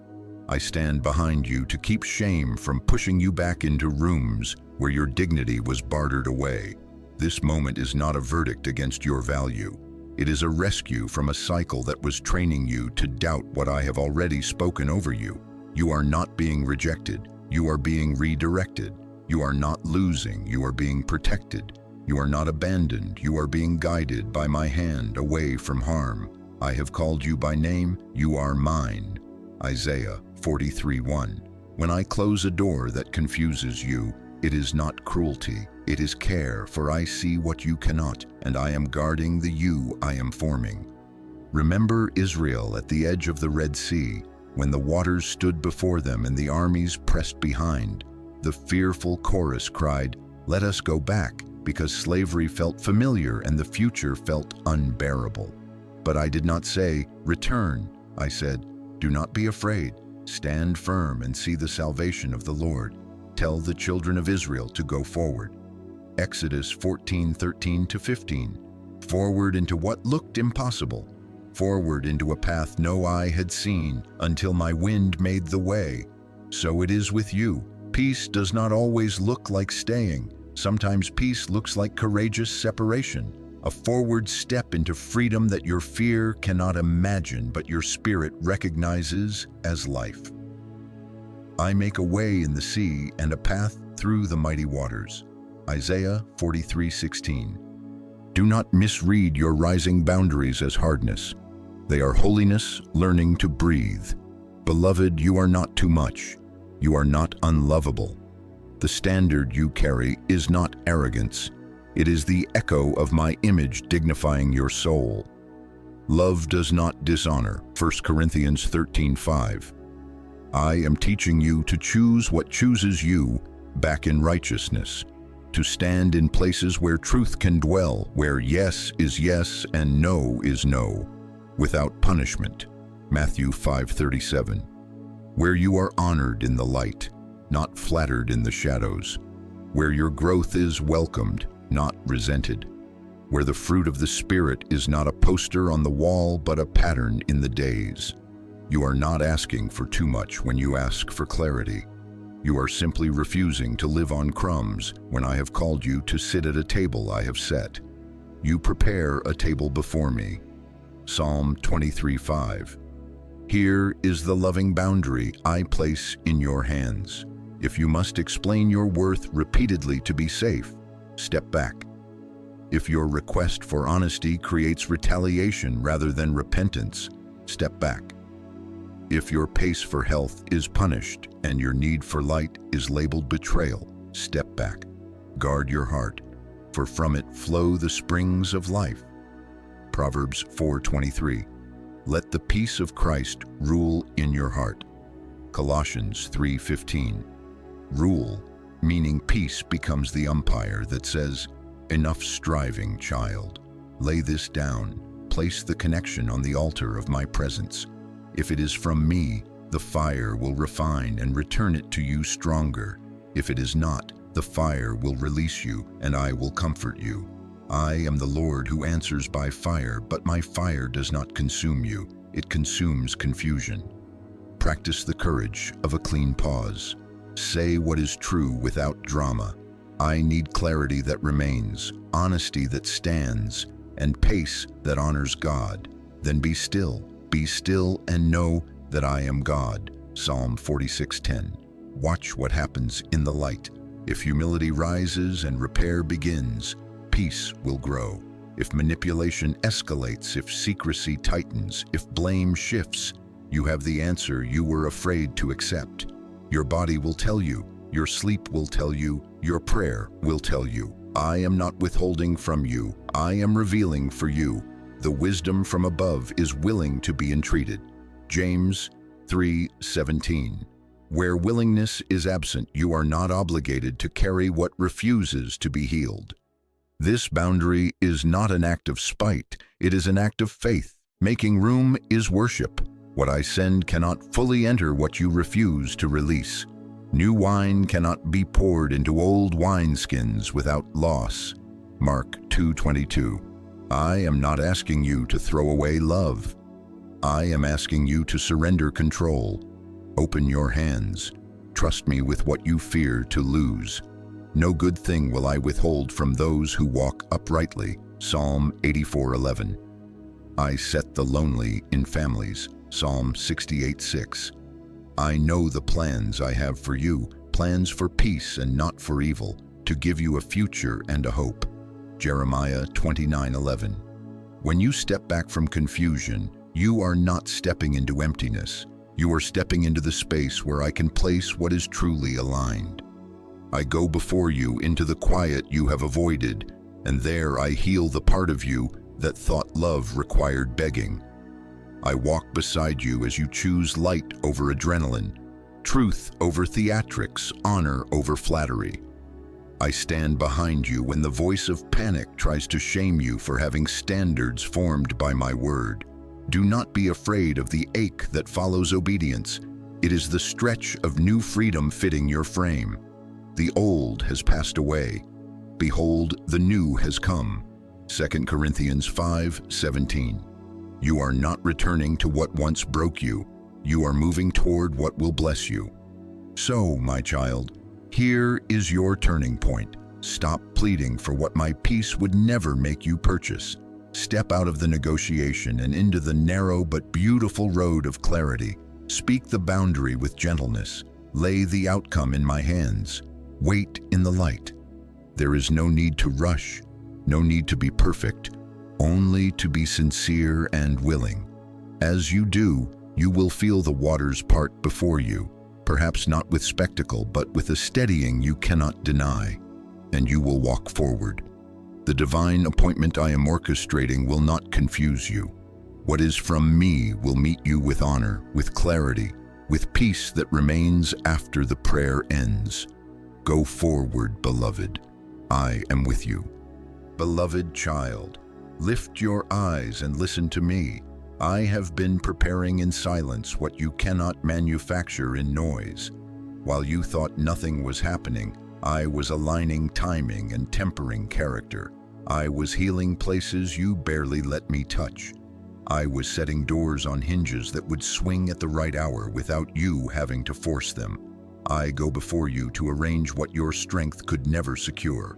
I stand behind you to keep shame from pushing you back into rooms where your dignity was bartered away. This moment is not a verdict against your value. It is a rescue from a cycle that was training you to doubt what I have already spoken over you. You are not being rejected. You are being redirected. You are not losing. You are being protected. You are not abandoned. You are being guided by my hand away from harm. I have called you by name. You are mine. Isaiah 43:1. When I close a door that confuses you, it is not cruelty, it is care, for I see what you cannot, and I am guarding the you I am forming. Remember Israel at the edge of the Red Sea, when the waters stood before them and the armies pressed behind. The fearful chorus cried, "Let us go back," because slavery felt familiar and the future felt unbearable. But I did not say, "Return." I said, "Do not be afraid. Stand firm and see the salvation of the Lord. Tell the children of Israel to go forward." Exodus 14:13-15. Forward into what looked impossible. forward into a path no eye had seen, until my wind made the way. So it is with you. Peace does not always look like staying. Sometimes peace looks like courageous separation, a forward step into freedom that your fear cannot imagine, but your spirit recognizes as life. I make a way in the sea and a path through the mighty waters. Isaiah 43:16. Do not misread your rising boundaries as hardness. They are holiness, learning to breathe. Beloved, you are not too much. You are not unlovable. The standard you carry is not arrogance. It is the echo of my image dignifying your soul. Love does not dishonor. 1 Corinthians 13:5. I am teaching you to choose what chooses you back in righteousness, to stand in places where truth can dwell, where yes is yes and no is no, without punishment. Matthew 5:37. Where you are honored in the light, not flattered in the shadows, where your growth is welcomed, not resented, where the fruit of the Spirit is not a poster on the wall but a pattern in the days. You are not asking for too much when you ask for clarity. You are simply refusing to live on crumbs when I have called you to sit at a table I have set. You prepare a table before me. Psalm 23:5. Here is the loving boundary I place in your hands. If you must explain your worth repeatedly to be safe, step back. If your request for honesty creates retaliation rather than repentance, step back. If your pace for health is punished and your need for light is labeled betrayal, step back. Guard your heart, for from it flow the springs of life. Proverbs 4:23. Let the peace of Christ rule in your heart. Colossians 3:15. Rule, meaning peace, becomes the umpire that says, enough striving, child. Lay this down. Place the connection on the altar of my presence. If it is from me, the fire will refine and return it to you stronger. If it is not, the fire will release you, and I will comfort you. I am the Lord who answers by fire, but my fire does not consume you. It consumes confusion. Practice the courage of a clean pause. Say what is true without drama. I need clarity that remains, honesty that stands, and pace that honors God. Then be still and know that I am God. Psalm 46:10. Watch what happens in the light. If humility rises and repair begins, peace will grow. If manipulation escalates, if secrecy tightens, if blame shifts, you have the answer you were afraid to accept. Your body will tell you, your sleep will tell you, your prayer will tell you. I am not withholding from you, I am revealing for you. The wisdom from above is willing to be entreated. James 3:17. Where willingness is absent, you are not obligated to carry what refuses to be healed. This boundary is not an act of spite, it is an act of faith. Making room is worship. What I send cannot fully enter what you refuse to release. New wine cannot be poured into old wineskins without loss. Mark 2:22. I am not asking you to throw away love. I am asking you to surrender control. Open your hands. Trust me with what you fear to lose. No good thing will I withhold from those who walk uprightly. Psalm 84:11. I set the lonely in families. Psalm 68:6. I know the plans I have for you, plans for peace and not for evil, to give you a future and a hope. Jeremiah 29:11. When you step back from confusion, you are not stepping into emptiness. You are stepping into the space where I can place what is truly aligned. I go before you into the quiet you have avoided, and there I heal the part of you that thought love required begging. I walk beside you as you choose light over adrenaline, truth over theatrics, honor over flattery. I stand behind you when the voice of panic tries to shame you for having standards formed by my word. Do not be afraid of the ache that follows obedience. It is the stretch of new freedom fitting your frame. The old has passed away. Behold, the new has come. 2 Corinthians 5:17. You are not returning to what once broke you. You are moving toward what will bless you. So, my child, here is your turning point. Stop pleading for what my peace would never make you purchase. Step out of the negotiation and into the narrow but beautiful road of clarity. Speak the boundary with gentleness. Lay the outcome in my hands. Wait in the light. There is no need to rush, no need to be perfect, only to be sincere and willing. As you do, you will feel the waters part before you, perhaps not with spectacle, but with a steadying you cannot deny, and you will walk forward. The divine appointment I am orchestrating will not confuse you. What is from me will meet you with honor, with clarity, with peace that remains after the prayer ends. Go forward, beloved. I am with you. Beloved child, lift your eyes and listen to me. I have been preparing in silence what you cannot manufacture in noise. While you thought nothing was happening, I was aligning timing and tempering character. I was healing places you barely let me touch. I was setting doors on hinges that would swing at the right hour without you having to force them. I go before you to arrange what your strength could never secure.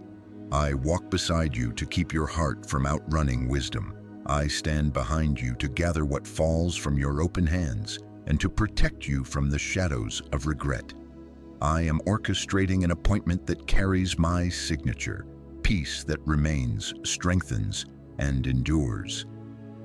I walk beside you to keep your heart from outrunning wisdom. I stand behind you to gather what falls from your open hands and to protect you from the shadows of regret. I am orchestrating an appointment that carries my signature, peace that remains, strengthens, and endures.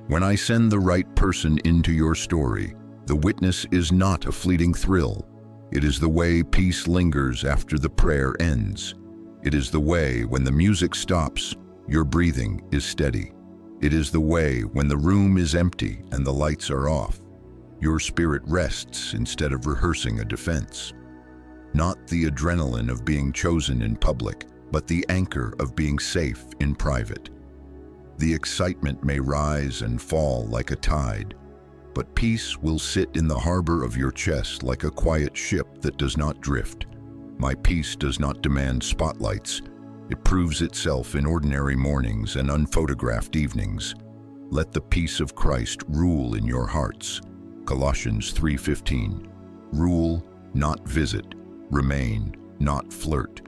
When I send the right person into your story, the witness is not a fleeting thrill. It is the way peace lingers after the prayer ends. It is the way when the music stops, your breathing is steady. It is the way when the room is empty and the lights are off. Your spirit rests instead of rehearsing a defense. Not the adrenaline of being chosen in public, but the anchor of being safe in private. The excitement may rise and fall like a tide, but peace will sit in the harbor of your chest like a quiet ship that does not drift. My peace does not demand spotlights. It proves itself in ordinary mornings and unphotographed evenings. Let the peace of Christ rule in your hearts. Colossians 3:15. Rule, not visit. Remain, not flirt.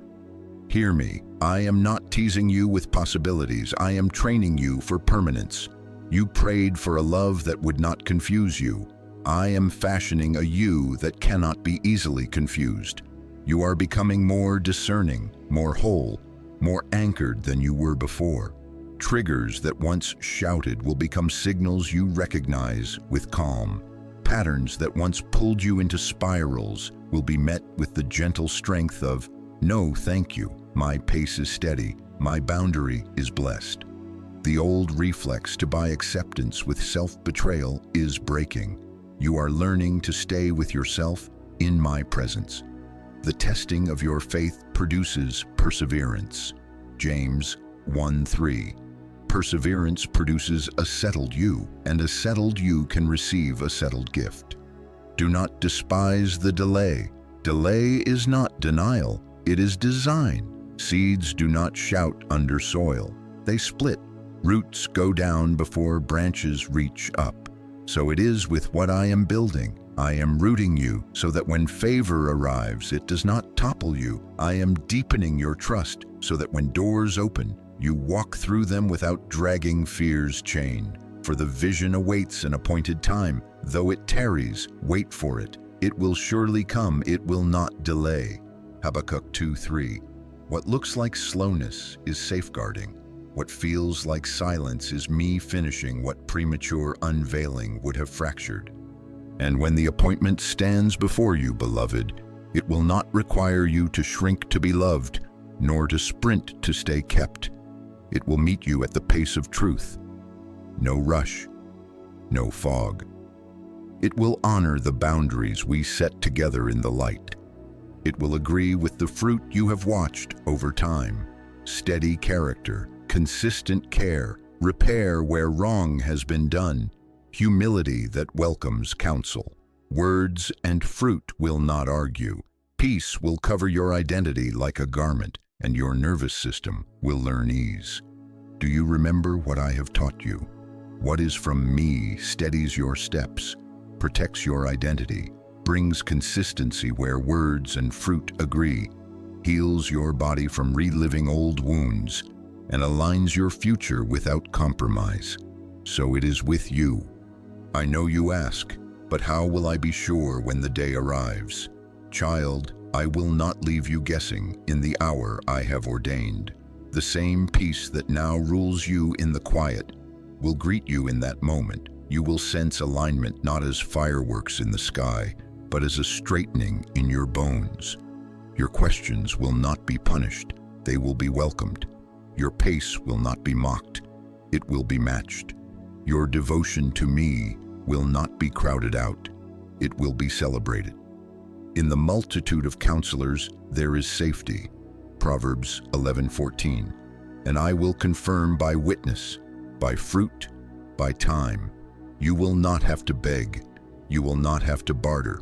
Hear me, I am not teasing you with possibilities. I am training you for permanence. You prayed for a love that would not confuse you. I am fashioning a you that cannot be easily confused. You are becoming more discerning, more whole, more anchored than you were before. Triggers that once shouted will become signals you recognize with calm. Patterns that once pulled you into spirals will be met with the gentle strength of, no, thank you. My pace is steady. My boundary is blessed. The old reflex to buy acceptance with self-betrayal is breaking. You are learning to stay with yourself in my presence. The testing of your faith produces perseverance. James 1:3. Perseverance produces a settled you, and a settled you can receive a settled gift. Do not despise the delay. Delay is not denial, it is design. Seeds do not shout under soil. They split. Roots go down before branches reach up. So it is with what I am building. I am rooting you so that when favor arrives, it does not topple you. I am deepening your trust so that when doors open, you walk through them without dragging fear's chain. For the vision awaits an appointed time. Though it tarries, wait for it. It will surely come, it will not delay. Habakkuk 2:3. What looks like slowness is safeguarding. What feels like silence is me finishing what premature unveiling would have fractured. And when the appointment stands before you, beloved, it will not require you to shrink to be loved, nor to sprint to stay kept. It will meet you at the pace of truth. No rush, no fog. It will honor the boundaries we set together in the light. It will agree with the fruit you have watched over time. Steady character, consistent care, repair where wrong has been done, humility that welcomes counsel. Words and fruit will not argue. Peace will cover your identity like a garment, and your nervous system will learn ease. Do you remember what I have taught you? What is from me steadies your steps, protects your identity, brings consistency where words and fruit agree, heals your body from reliving old wounds, and aligns your future without compromise. So it is with you. I know you ask, but how will I be sure when the day arrives? Child, I will not leave you guessing in the hour I have ordained. The same peace that now rules you in the quiet will greet you in that moment. You will sense alignment not as fireworks in the sky, but as a straightening in your bones. Your questions will not be punished, they will be welcomed. Your pace will not be mocked, it will be matched. Your devotion to me will not be crowded out, it will be celebrated. In the multitude of counselors there is safety. Proverbs 11:14. And I will confirm by witness, by fruit, by time. You will not have to beg, you will not have to barter.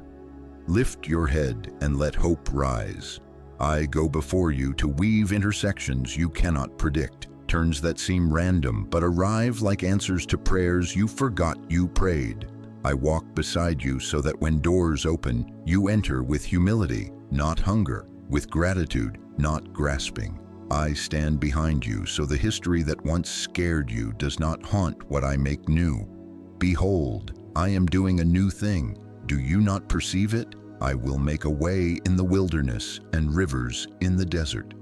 Lift your head and let hope rise. I go before you to weave intersections you cannot predict, turns that seem random but arrive like answers to prayers you forgot you prayed. I walk beside you so that when doors open, you enter with humility, not hunger, with gratitude, not grasping. I stand behind you so the history that once scared you does not haunt what I make new. Behold, I am doing a new thing. Do you not perceive it? I will make a way in the wilderness and rivers in the desert.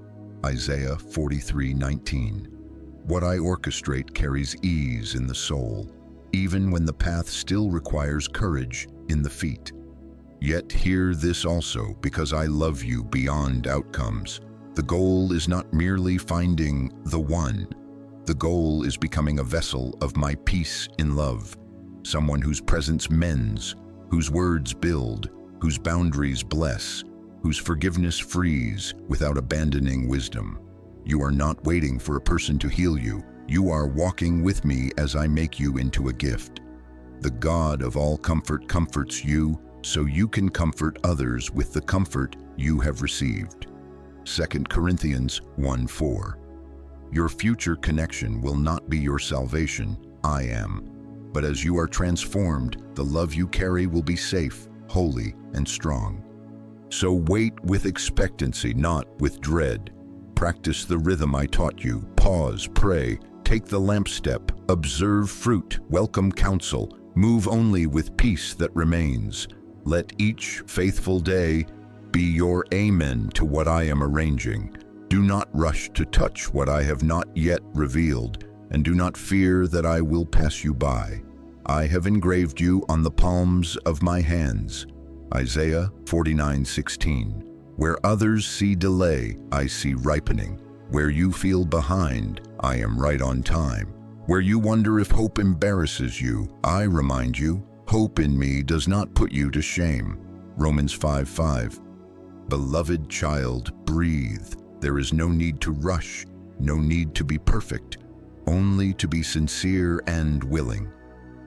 Isaiah 43:19. What I orchestrate carries ease in the soul, even when the path still requires courage in the feet. Yet hear this also, because I love you beyond outcomes. The goal is not merely finding the one. The goal is becoming a vessel of my peace in love, someone whose presence mends, whose words build, whose boundaries bless, whose forgiveness frees without abandoning wisdom. You are not waiting for a person to heal you. You are walking with me as I make you into a gift. The God of all comfort comforts you so you can comfort others with the comfort you have received. 2 Corinthians 1:4. Your future connection will not be your salvation, I am. But as you are transformed, the love you carry will be safe, holy, and strong. So wait with expectancy, not with dread. Practice the rhythm I taught you. Pause, pray, take the lamp step, observe fruit, welcome counsel, move only with peace that remains. Let each faithful day be your amen to what I am arranging. Do not rush to touch what I have not yet revealed, and do not fear that I will pass you by. I have engraved you on the palms of my hands. Isaiah 49:16. Where others see delay, I see ripening. Where you feel behind, I am right on time. Where you wonder if hope embarrasses you, I remind you, hope in me does not put you to shame. Romans 5:5. Beloved child, breathe. There is no need to rush, no need to be perfect, only to be sincere and willing.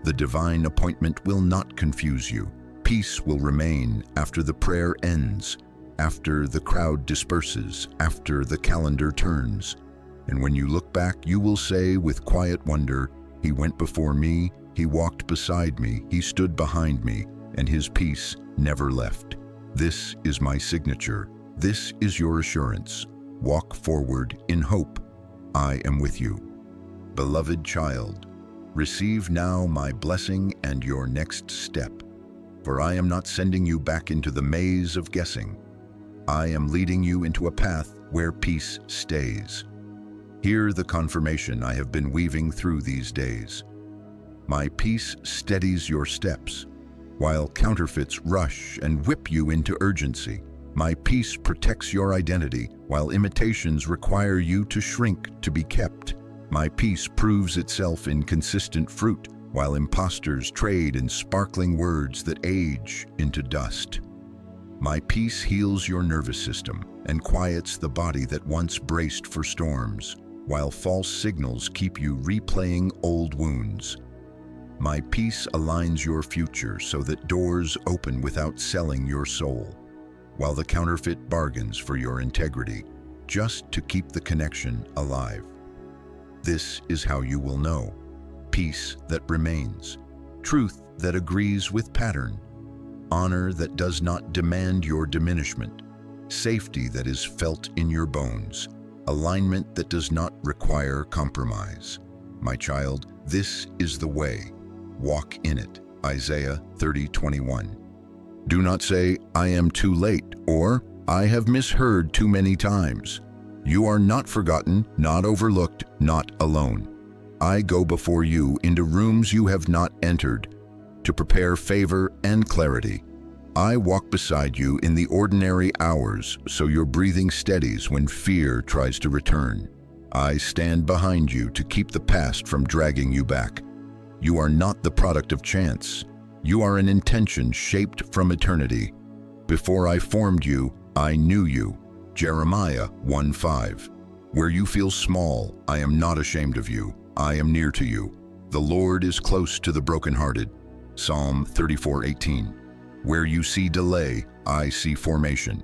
The divine appointment will not confuse you. Peace will remain after the prayer ends, after the crowd disperses, after the calendar turns. And when you look back, you will say with quiet wonder, He went before me, He walked beside me, He stood behind me, and His peace never left. This is my signature. This is your assurance. Walk forward in hope. I am with you. Beloved child, receive now my blessing and your next step. For I am not sending you back into the maze of guessing. I am leading you into a path where peace stays. Hear the confirmation I have been weaving through these days. My peace steadies your steps, while counterfeits rush and whip you into urgency. My peace protects your identity, while imitations require you to shrink to be kept. My peace proves itself in consistent fruit, while impostors trade in sparkling words that age into dust. My peace heals your nervous system and quiets the body that once braced for storms, while false signals keep you replaying old wounds. My peace aligns your future so that doors open without selling your soul, while the counterfeit bargains for your integrity, just to keep the connection alive. This is how you will know peace that remains, truth that agrees with pattern, honor that does not demand your diminishment, safety that is felt in your bones, alignment that does not require compromise. My child, this is the way. Walk in it. Isaiah 30:21. Do not say, I am too late, or I have misheard too many times. You are not forgotten, not overlooked, not alone. I go before you into rooms you have not entered to prepare favor and clarity. I walk beside you in the ordinary hours so your breathing steadies when fear tries to return. I stand behind you to keep the past from dragging you back. You are not the product of chance. You are an intention shaped from eternity. Before I formed you, I knew you. Jeremiah 1:5. Where you feel small, I am not ashamed of you. I am near to you. The Lord is close to the brokenhearted. Psalm 34:18. Where you see delay, I see formation.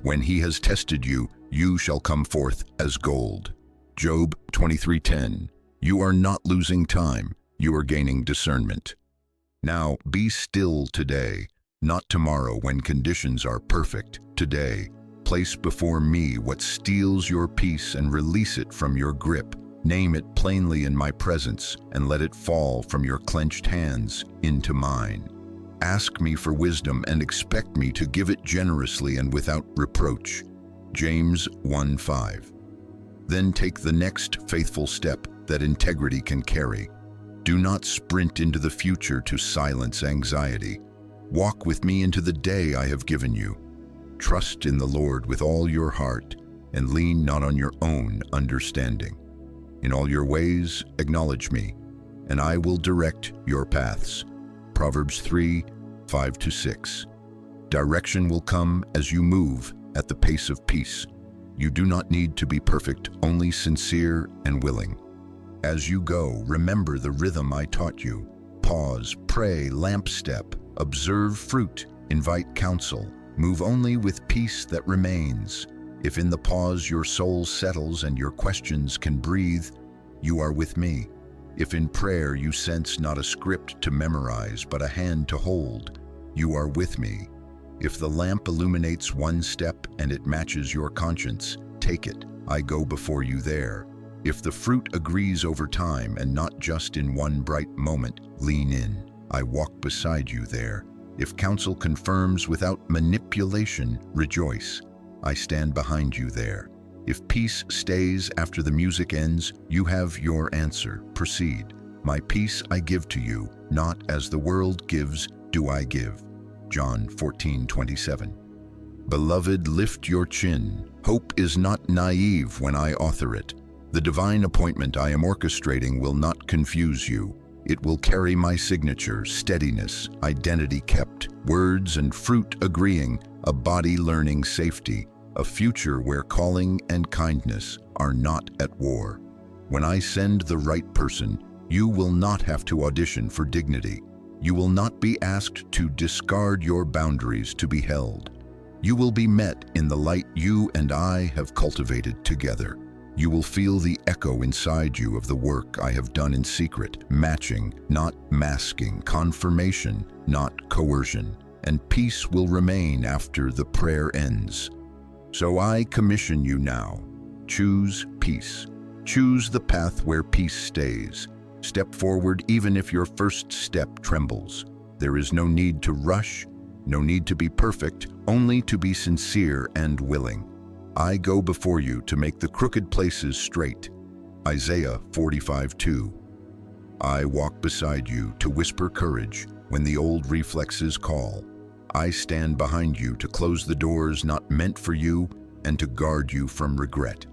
When he has tested you, you shall come forth as gold. Job 23:10. You are not losing time, you are gaining discernment. Now be still today, not tomorrow when conditions are perfect. Today, place before me what steals your peace and release it from your grip. Name it plainly in my presence and let it fall from your clenched hands into mine. Ask me for wisdom and expect me to give it generously and without reproach. James 1:5. Then take the next faithful step that integrity can carry. Do not sprint into the future to silence anxiety. Walk with me into the day I have given you. Trust in the Lord with all your heart and lean not on your own understanding. In all your ways acknowledge me, and I will direct your paths. Proverbs 3:5-6. Direction will come as you move at the pace of peace. You do not need to be perfect, only sincere and willing. As you go, remember the rhythm I taught you. Pause, pray, lamp step, observe fruit, invite counsel. Move only with peace that remains. If in the pause your soul settles and your questions can breathe, you are with me. If in prayer you sense not a script to memorize but a hand to hold, you are with me. If the lamp illuminates one step and it matches your conscience, take it. I go before you there. If the fruit agrees over time and not just in one bright moment, lean in. I walk beside you there. If counsel confirms without manipulation, rejoice. I stand behind you there. If peace stays after the music ends, you have your answer. Proceed. My peace I give to you, not as the world gives, do I give. John 14:27. Beloved, lift your chin. Hope is not naive when I author it. The divine appointment I am orchestrating will not confuse you. It will carry my signature, steadiness, identity kept, words and fruit agreeing, a body learning safety, a future where calling and kindness are not at war. When I send the right person, you will not have to audition for dignity. You will not be asked to discard your boundaries to be held. You will be met in the light you and I have cultivated together. You will feel the echo inside you of the work I have done in secret, matching, not masking, confirmation, not coercion, and peace will remain after the prayer ends. So I commission you now. Choose peace. Choose the path where peace stays. Step forward even if your first step trembles. There is no need to rush, no need to be perfect, only to be sincere and willing. I go before you to make the crooked places straight. Isaiah 45:2. I walk beside you to whisper courage when the old reflexes call. I stand behind you to close the doors not meant for you and to guard you from regret.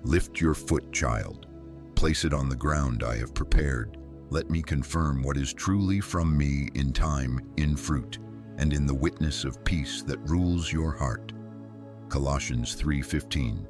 Lift your foot, child. Place it on the ground I have prepared. Let me confirm what is truly from me in time, in fruit, and in the witness of peace that rules your heart. Colossians 3:15.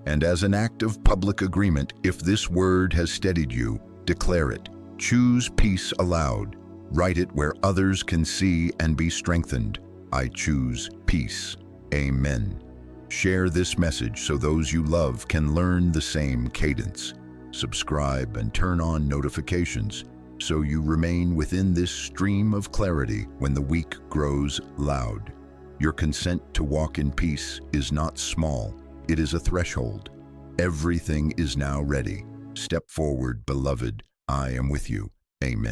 And as an act of public agreement, if this word has steadied you, declare it. Choose peace aloud. Write it where others can see and be strengthened. I choose peace. Amen. Share this message so those you love can learn the same cadence. subscribe, and turn on notifications so you remain within this stream of clarity when the week grows loud. Your consent to walk in peace is not small, it is a threshold. Everything is now ready. Step forward, beloved. I am with you. Amen.